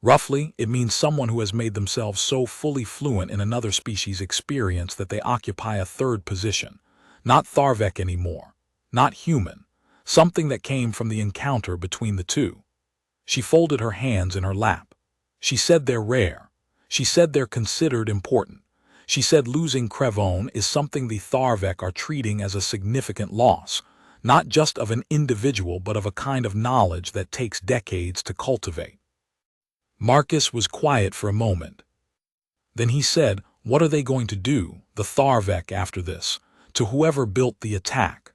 S1: Roughly, it means someone who has made themselves so fully fluent in another species' experience that they occupy a third position. Not Tharvek anymore. Not human. Something that came from the encounter between the two." She folded her hands in her lap. "She said they're rare. She said they're considered important. She said losing Crevone is something the Tharvek are treating as a significant loss, not just of an individual but of a kind of knowledge that takes decades to cultivate." Marcus was quiet for a moment. Then he said, "What are they going to do, the Tharvek, after this, to whoever built the attack?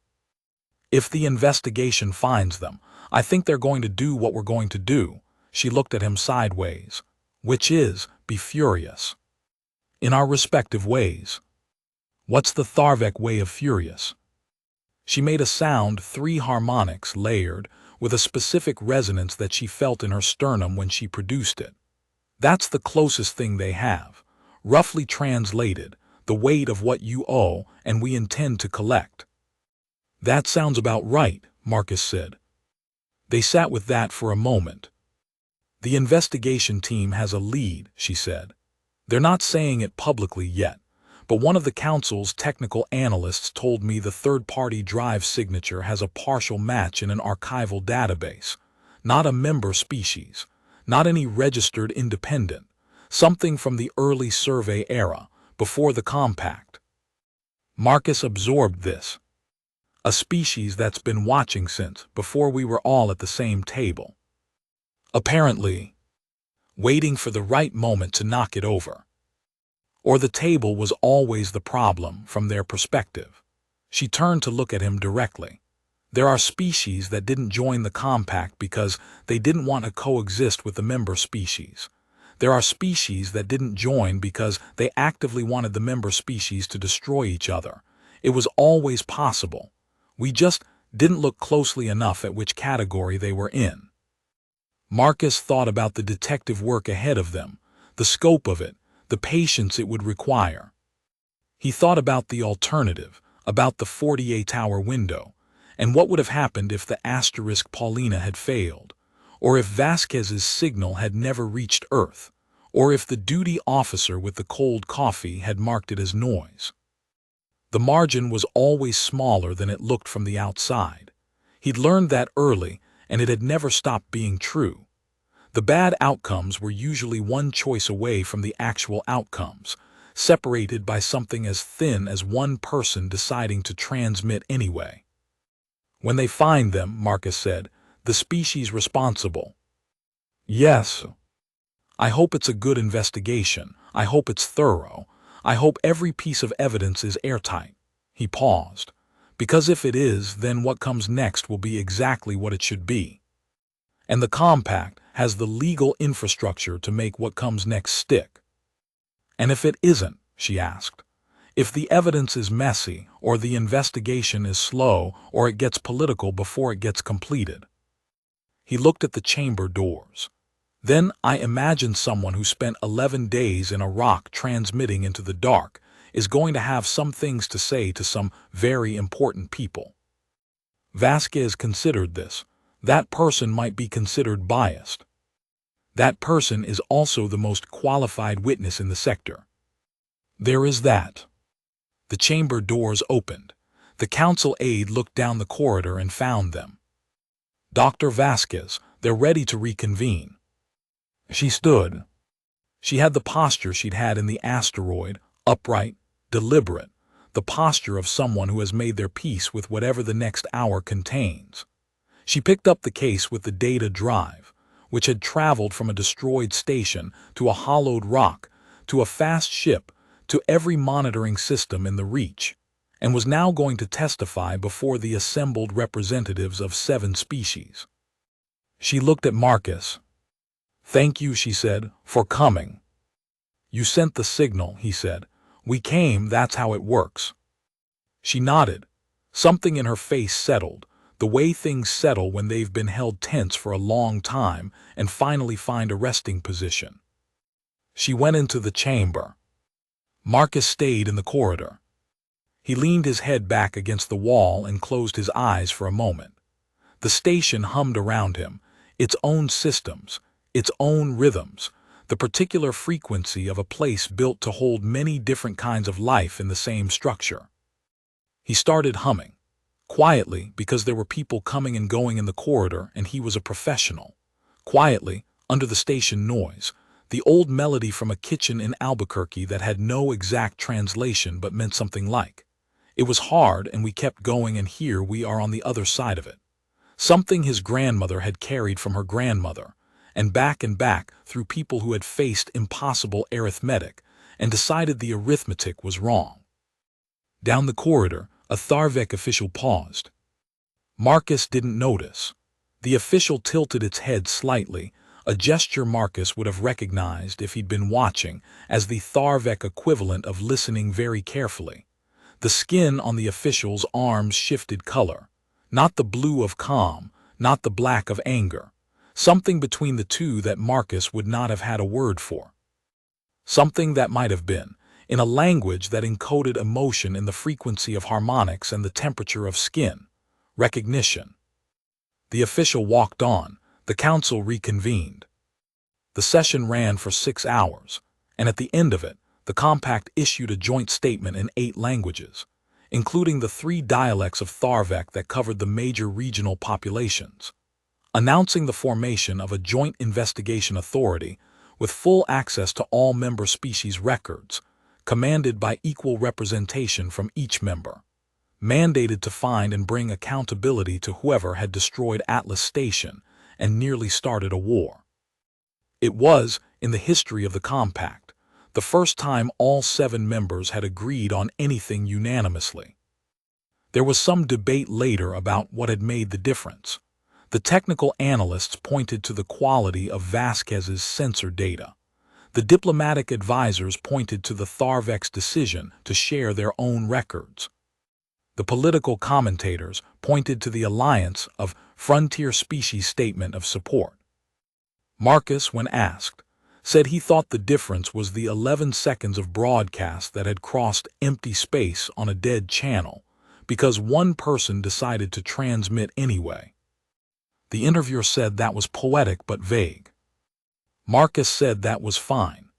S1: If the investigation finds them, I think they're going to do what we're going to do." She looked at him sideways. "Which is, be furious. In our respective ways." "What's the Tharvek way of furious?" She made a sound 3 harmonics layered, with a specific resonance that she felt in her sternum when she produced it. "That's the closest thing they have. Roughly translated, the weight of what you owe and we intend to collect." "That sounds about right," Marcus said. They sat with that for a moment. "The investigation team has a lead," she said. "They're not saying it publicly yet, but one of the council's technical analysts told me the third-party drive signature has a partial match in an archival database. Not a member species, not any registered independent, something from the early survey era, before the compact." Marcus absorbed this. A species that's been watching since before we were all at the same table. Apparently, waiting for the right moment to knock it over. Or the table was always the problem from their perspective. She turned to look at him directly. There are species that didn't join the compact because they didn't want to coexist with the member species. There are species that didn't join because they actively wanted the member species to destroy each other. It was always possible. We just didn't look closely enough at which category they were in. Marcus thought about the detective work ahead of them, the scope of it, the patience it would require. He thought about the alternative, about the 48-hour window, and what would have happened if the asterisk Paulina had failed, or if Vasquez's signal had never reached Earth, or if the duty officer with the cold coffee had marked it as noise. The margin was always smaller than it looked from the outside. He'd learned that early, and it had never stopped being true. The bad outcomes were usually one choice away from the actual outcomes, separated by something as thin as one person deciding to transmit anyway. "When they find them," Marcus said, "the species responsible." "Yes. I hope it's a good investigation. I hope it's thorough. I hope every piece of evidence is airtight." He paused. "Because if it is, then what comes next will be exactly what it should be. And the compact has the legal infrastructure to make what comes next stick." "And if it isn't?" she asked. "If the evidence is messy, or the investigation is slow, or it gets political before it gets completed?" He looked at the chamber doors. "Then I imagine someone who spent 11 days in a rock transmitting into the dark is going to have some things to say to some very important people." Vasquez considered this. That person might be considered biased. That person is also the most qualified witness in the sector. There is that. The chamber doors opened. The council aide looked down the corridor and found them. "Dr. Vasquez, they're ready to reconvene." She stood. She had the posture she'd had in the asteroid, upright, deliberate, the posture of someone who has made their peace with whatever the next hour contains. She picked up the case with the data drive, which had traveled from a destroyed station to a hollowed rock, to a fast ship, to every monitoring system in the Reach, and was now going to testify before the assembled representatives of 7 species. She looked at Marcus. "Thank you," she said, "for coming." "You sent the signal," he said. "We came, that's how it works." She nodded. Something in her face settled, the way things settle when they've been held tense for a long time and finally find a resting position. She went into the chamber. Marcus stayed in the corridor. He leaned his head back against the wall and closed his eyes for a moment. The station hummed around him, its own systems, its own rhythms, the particular frequency of a place built to hold many different kinds of life in the same structure. He started humming, quietly because there were people coming and going in the corridor and he was a professional. Quietly, under the station noise, the old melody from a kitchen in Albuquerque that had no exact translation but meant something like, "It was hard and we kept going and here we are on the other side of it." Something his grandmother had carried from her grandmother, and back through people who had faced impossible arithmetic and decided the arithmetic was wrong. Down the corridor, a Tharvek official paused. Marcus didn't notice. The official tilted its head slightly, a gesture Marcus would have recognized if he'd been watching, as the Tharvek equivalent of listening very carefully. The skin on the official's arms shifted color. Not the blue of calm, not the black of anger. Something between the two that Marcus would not have had a word for. Something that might have been, in a language that encoded emotion in the frequency of harmonics and the temperature of skin, recognition. The official walked on. The council reconvened. The session ran for 6 hours, and at the end of it, the compact issued a joint statement in 8 languages, including the 3 dialects of Tharvek that covered the major regional populations, announcing the formation of a joint investigation authority with full access to all member species records, commanded by equal representation from each member, mandated to find and bring accountability to whoever had destroyed Atlas Station and nearly started a war. It was, in the history of the Compact, the first time all 7 members had agreed on anything unanimously. There was some debate later about what had made the difference. The technical analysts pointed to the quality of Vasquez's sensor data. The diplomatic advisors pointed to the Tharvek's decision to share their own records. The political commentators pointed to the alliance of frontier species statement of support. Marcus, when asked, said he thought the difference was the 11 seconds of broadcast that had crossed empty space on a dead channel because one person decided to transmit anyway. The interviewer said that was poetic but vague. Marcus said that was fine.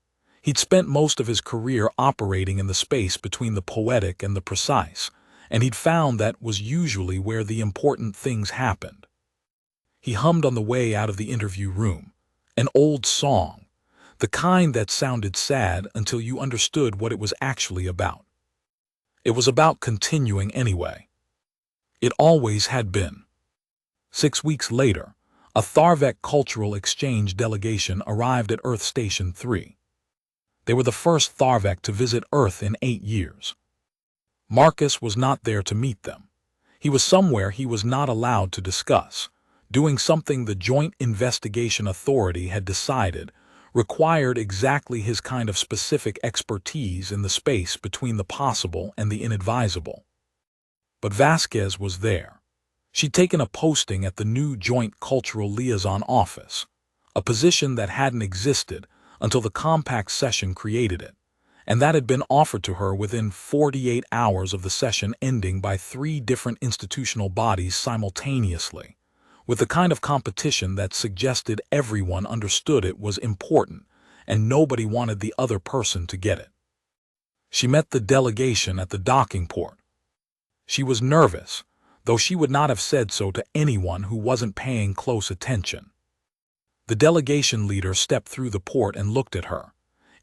S1: He'd spent most of his career operating in the space between the poetic and the precise, and he'd found that was usually where the important things happened. He hummed on the way out of the interview room, an old song, the kind that sounded sad until you understood what it was actually about. It was about continuing anyway. It always had been. 6 weeks later, a Tharvek cultural exchange delegation arrived at Earth Station 3. They were the first Tharvek to visit Earth in 8 years. Marcus was not there to meet them. He was somewhere he was not allowed to discuss, doing something the Joint Investigation Authority had decided required exactly his kind of specific expertise in the space between the possible and the inadvisable. But Vasquez was there. She'd taken a posting at the new Joint Cultural Liaison Office, a position that hadn't existed until the Compact session created it, and that had been offered to her within 48 hours of the session ending by 3 different institutional bodies simultaneously, with the kind of competition that suggested everyone understood it was important and nobody wanted the other person to get it. She met the delegation at the docking port. She was nervous, though she would not have said so to anyone who wasn't paying close attention. The delegation leader stepped through the port and looked at her.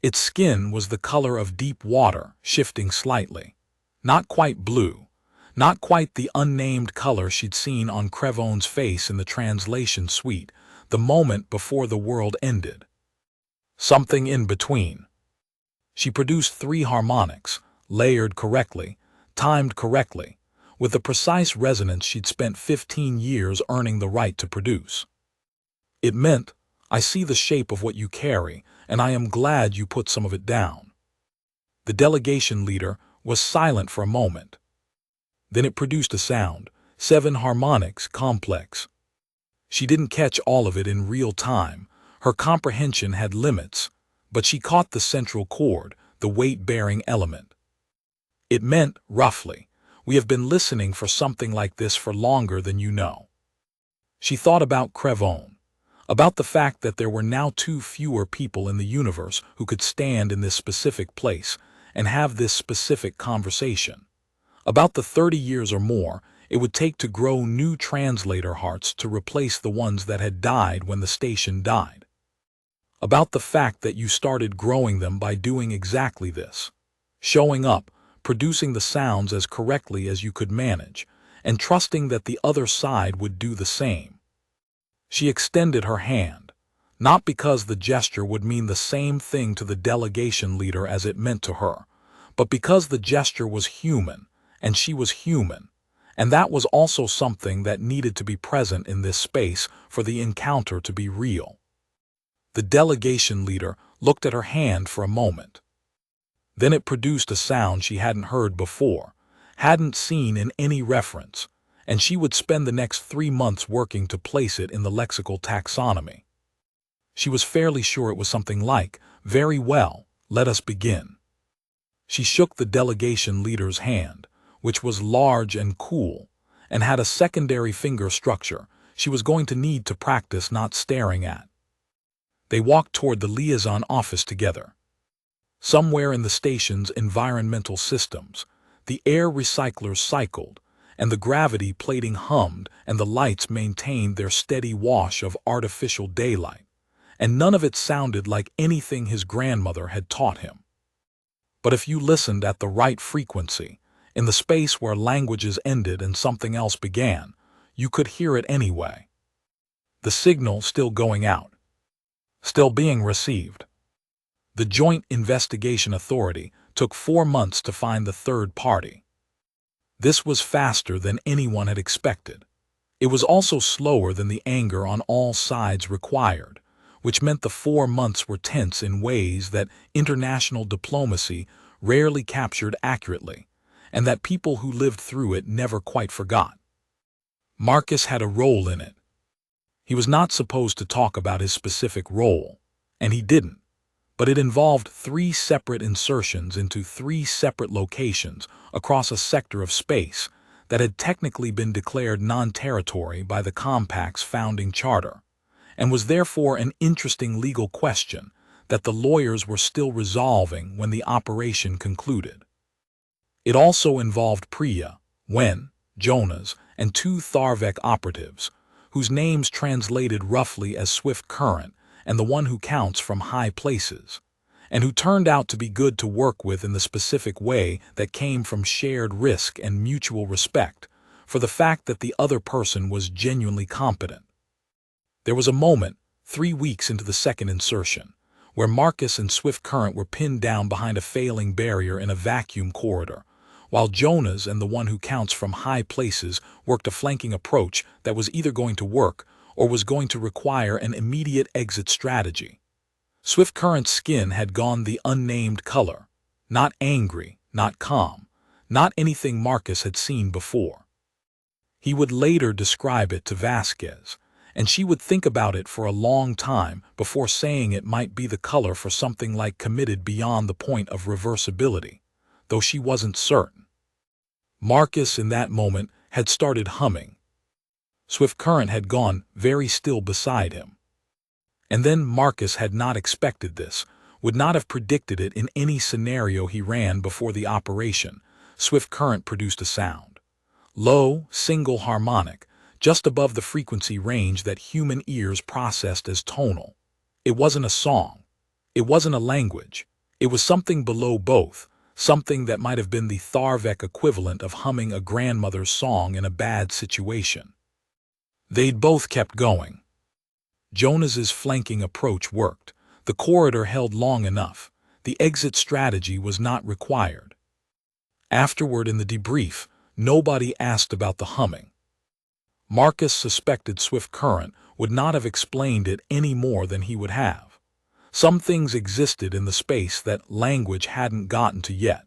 S1: Its skin was the color of deep water, shifting slightly. Not quite blue, not quite the unnamed color she'd seen on Crevon's face in the translation suite the moment before the world ended. Something in between. She produced 3 harmonics, layered correctly, timed correctly, with the precise resonance she'd spent 15 years earning the right to produce. It meant, I see the shape of what you carry, and I am glad you put some of it down. The delegation leader was silent for a moment. Then it produced a sound, 7 harmonics, complex. She didn't catch all of it in real time. Her comprehension had limits, but she caught the central chord, the weight-bearing element. It meant, roughly, we have been listening for something like this for longer than you know. She thought about Crevon, about the fact that there were now 2 fewer people in the universe who could stand in this specific place and have this specific conversation, about the 30 years or more it would take to grow new translator hearts to replace the ones that had died when the station died, about the fact that you started growing them by doing exactly this, showing up, producing the sounds as correctly as you could manage, and trusting that the other side would do the same. She extended her hand, not because the gesture would mean the same thing to the delegation leader as it meant to her, but because the gesture was human, and she was human, and that was also something that needed to be present in this space for the encounter to be real. The delegation leader looked at her hand for a moment. Then it produced a sound she hadn't heard before, hadn't seen in any reference, and she would spend the next 3 months working to place it in the lexical taxonomy. She was fairly sure it was something like, "Very well, let us begin." She shook the delegation leader's hand, which was large and cool, and had a secondary finger structure she was going to need to practice not staring at. They walked toward the liaison office together. Somewhere in the station's environmental systems, the air recyclers cycled, and the gravity plating hummed, and the lights maintained their steady wash of artificial daylight, and none of it sounded like anything his grandmother had taught him. But if you listened at the right frequency, in the space where languages ended and something else began, you could hear it anyway. The signal still going out. Still being received. The Joint Investigation Authority took 4 months to find the third party. This was faster than anyone had expected. It was also slower than the anger on all sides required, which meant the 4 months were tense in ways that international diplomacy rarely captured accurately, and that people who lived through it never quite forgot. Marcus had a role in it. He was not supposed to talk about his specific role, and he didn't, but it involved 3 separate insertions into 3 separate locations across a sector of space that had technically been declared non-territory by the Compact's founding charter, and was therefore an interesting legal question that the lawyers were still resolving when the operation concluded. It also involved Priya, Wen, Jonas, and 2 Tharvek operatives, whose names translated roughly as Swift Current and the one who counts from high places, and who turned out to be good to work with in the specific way that came from shared risk and mutual respect for the fact that the other person was genuinely competent. There was a moment, 3 weeks into the second insertion, where Marcus and Swift Current were pinned down behind a failing barrier in a vacuum corridor, while Jonas and the one who counts from high places worked a flanking approach that was either going to work or was going to require an immediate exit strategy. Swift Current's skin had gone the unnamed color, not angry, not calm, not anything Marcus had seen before. He would later describe it to Vasquez, and she would think about it for a long time before saying it might be the color for something like committed beyond the point of reversibility, though she wasn't certain. Marcus, in that moment, had started humming. Swift Current had gone very still beside him. And then Marcus had not expected this, would not have predicted it in any scenario he ran before the operation. Swift Current produced a sound. Low, single harmonic, just above the frequency range that human ears processed as tonal. It wasn't a song. It wasn't a language. It was something below both, something that might have been the Tharvek equivalent of humming a grandmother's song in a bad situation. They'd both kept going. Jonas's flanking approach worked. The corridor held long enough. The exit strategy was not required. Afterward in the debrief, nobody asked about the humming. Marcus suspected Swift Current would not have explained it any more than he would have. Some things existed in the space that language hadn't gotten to yet.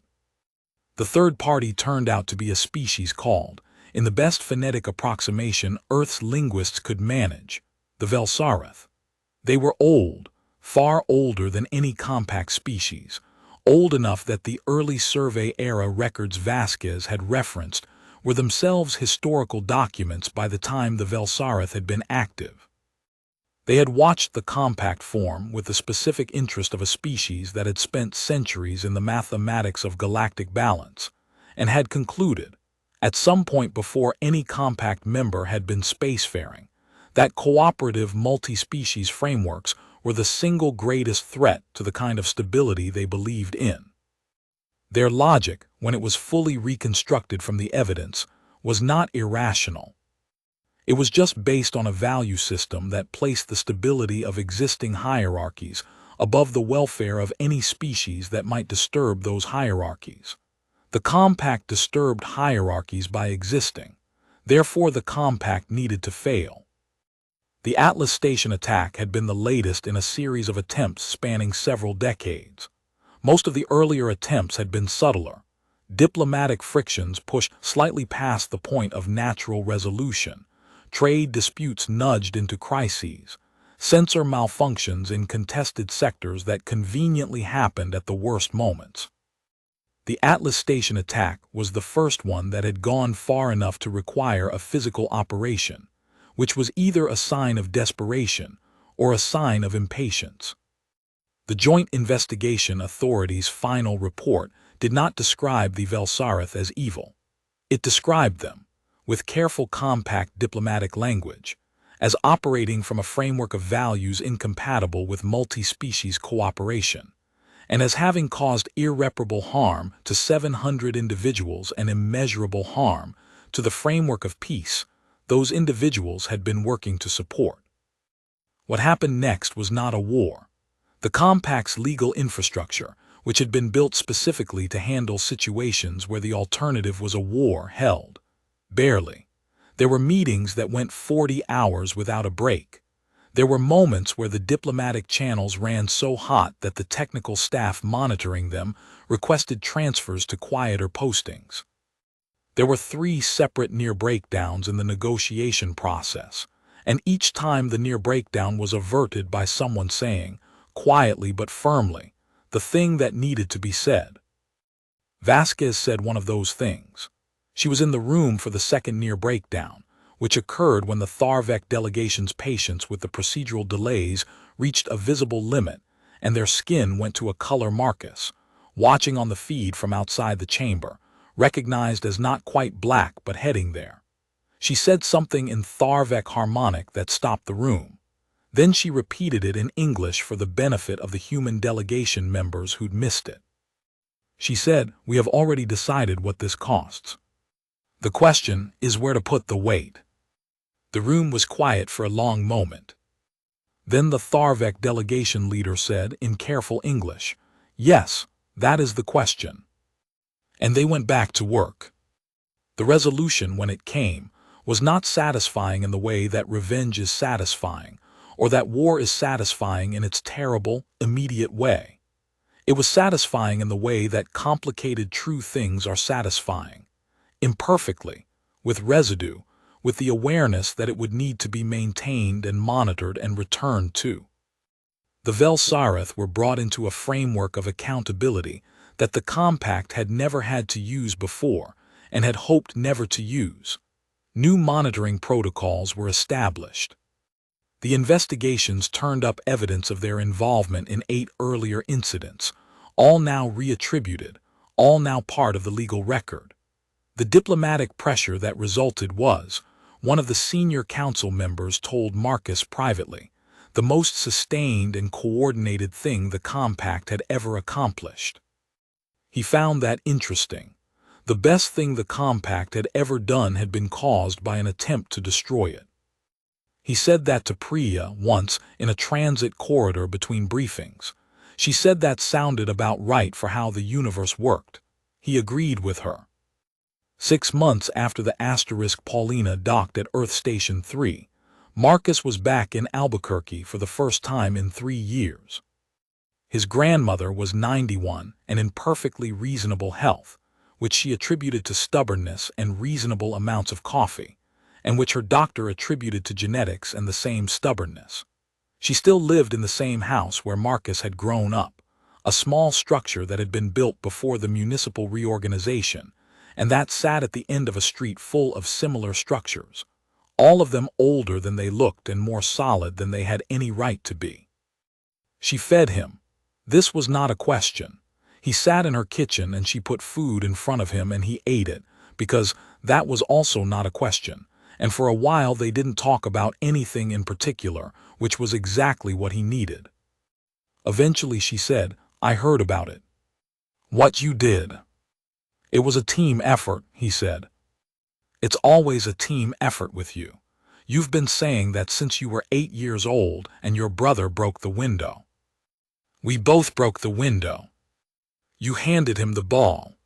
S1: The third party turned out to be a species called, in the best phonetic approximation Earth's linguists could manage, the Velsarith. They were old, far older than any compact species, old enough that the early survey-era records Vasquez had referenced were themselves historical documents by the time the Velsarith had been active. They had watched the compact form with the specific interest of a species that had spent centuries in the mathematics of galactic balance, and had concluded, at some point before any compact member had been spacefaring, that cooperative multi-species frameworks were the single greatest threat to the kind of stability they believed in. Their logic, when it was fully reconstructed from the evidence, was not irrational. It was just based on a value system that placed the stability of existing hierarchies above the welfare of any species that might disturb those hierarchies. The compact disturbed hierarchies by existing, therefore the compact needed to fail. The Atlas Station attack had been the latest in a series of attempts spanning several decades. Most of the earlier attempts had been subtler. Diplomatic frictions pushed slightly past the point of natural resolution. Trade disputes nudged into crises. Sensor malfunctions in contested sectors that conveniently happened at the worst moments. The Atlas Station attack was the first one that had gone far enough to require a physical operation, which was either a sign of desperation or a sign of impatience. The Joint Investigation Authority's final report did not describe the Velsarith as evil. It described them, with careful compact diplomatic language, as operating from a framework of values incompatible with multi-species cooperation, and as having caused irreparable harm to 700 individuals and immeasurable harm to the framework of peace those individuals had been working to support. What happened next was not a war. The compact's legal infrastructure, which had been built specifically to handle situations where the alternative was a war, held. Barely. There were meetings that went 40 hours without a break. There were moments where the diplomatic channels ran so hot that the technical staff monitoring them requested transfers to quieter postings. There were 3 separate near breakdowns in the negotiation process, and each time the near breakdown was averted by someone saying, quietly but firmly, the thing that needed to be said. Vasquez said one of those things. She was in the room for the second near breakdown, which occurred when the Tharvek delegation's patience with the procedural delays reached a visible limit and their skin went to a color. Marcus, watching on the feed from outside the chamber, recognized as not quite black but heading there. She said something in Tharvek harmonic that stopped the room. Then she repeated it in English for the benefit of the human delegation members who'd missed it. She said, "We have already decided what this costs. The question is where to put the weight." The room was quiet for a long moment. Then the Tharvek delegation leader said in careful English, "Yes, that is the question." And they went back to work. The resolution, when it came, was not satisfying in the way that revenge is satisfying, or that war is satisfying in its terrible, immediate way. It was satisfying in the way that complicated true things are satisfying, imperfectly, with residue, with the awareness that it would need to be maintained and monitored and returned to. The Velsarith were brought into a framework of accountability that the Compact had never had to use before and had hoped never to use. New monitoring protocols were established. The investigations turned up evidence of their involvement in 8 earlier incidents, all now reattributed, all now part of the legal record. The diplomatic pressure that resulted was, one of the senior council members told Marcus privately, the most sustained and coordinated thing the Compact had ever accomplished. He found that interesting. The best thing the Compact had ever done had been caused by an attempt to destroy it. He said that to Priya once in a transit corridor between briefings. She said that sounded about right for how the universe worked. He agreed with her. 6 months after the * Paulina docked at Earth Station 3, Marcus was back in Albuquerque for the first time in 3 years. His grandmother was 91 and in perfectly reasonable health, which she attributed to stubbornness and reasonable amounts of coffee, and which her doctor attributed to genetics and the same stubbornness. She still lived in the same house where Marcus had grown up, a small structure that had been built before the municipal reorganization, and that sat at the end of a street full of similar structures, all of them older than they looked and more solid than they had any right to be. She fed him. This was not a question. He sat in her kitchen and she put food in front of him and he ate it, because that was also not a question. And for a while they didn't talk about anything in particular, which was exactly what he needed. Eventually she said, "I heard about it." "What you did?" "It was a team effort," he said. "It's always a team effort with you. You've been saying that since you were 8 years old and your brother broke the window." "We both broke the window." "You handed him the ball."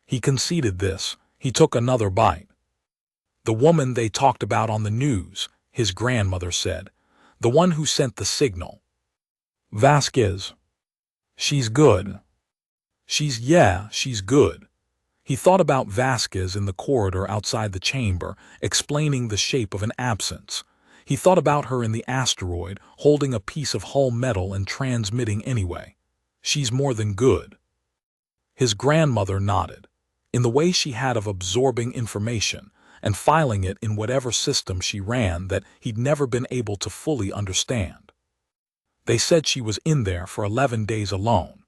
S1: He conceded this. He took another bite. "The woman they talked about on the news," his grandmother said. "The one who sent the signal." "Vasquez. She's good." She's good." He thought about Vasquez in the corridor outside the chamber, explaining the shape of an absence. He thought about her in the asteroid, holding a piece of hull metal and transmitting anyway. She's more than good. His grandmother nodded, in the way she had of absorbing information and filing it in whatever system she ran that he'd never been able to fully understand. They said she was in there for 11 days alone.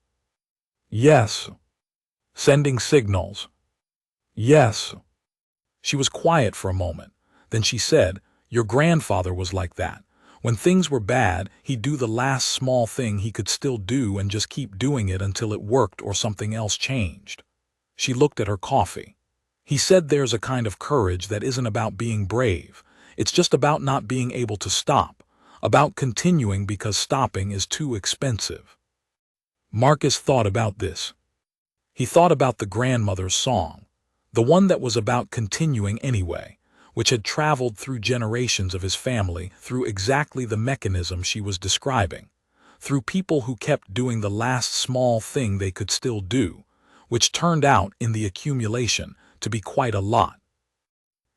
S1: Yes. Sending signals. Yes. She was quiet for a moment. Then she said, "Your grandfather was like that. When things were bad, he'd do the last small thing he could still do and just keep doing it until it worked or something else changed." She looked at her coffee. "He said there's a kind of courage that isn't about being brave. It's just about not being able to stop, about continuing because stopping is too expensive." Marcus thought about this. He thought about the grandmother's song, the one that was about continuing anyway, which had traveled through generations of his family, through exactly the mechanism she was describing, through people who kept doing the last small thing they could still do, which turned out, in the accumulation, to be quite a lot.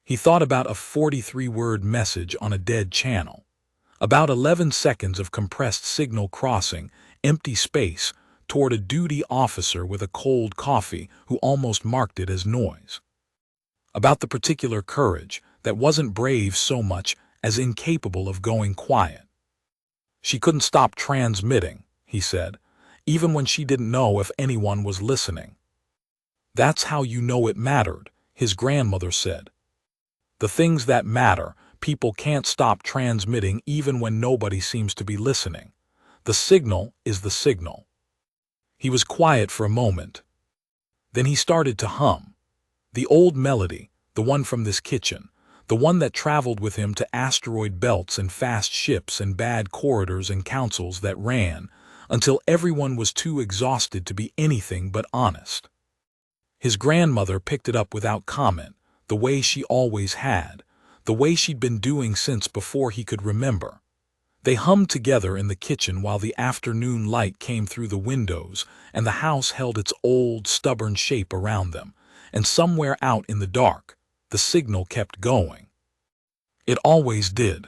S1: He thought about a 43-word message on a dead channel, about 11 seconds of compressed signal crossing empty space toward a duty officer with a cold coffee who almost marked it as noise. About the particular courage that wasn't brave so much as incapable of going quiet. She couldn't stop transmitting, he said, even when she didn't know if anyone was listening. "That's how you know it mattered," his grandmother said. "The things that matter, people can't stop transmitting even when nobody seems to be listening. The signal is the signal." He was quiet for a moment. Then he started to hum. The old melody, the one from this kitchen, the one that traveled with him to asteroid belts and fast ships and bad corridors and councils that ran until everyone was too exhausted to be anything but honest. His grandmother picked it up without comment, the way she always had, the way she'd been doing since before he could remember. They hummed together in the kitchen while the afternoon light came through the windows and the house held its old, stubborn shape around them, and somewhere out in the dark, the signal kept going. It always did.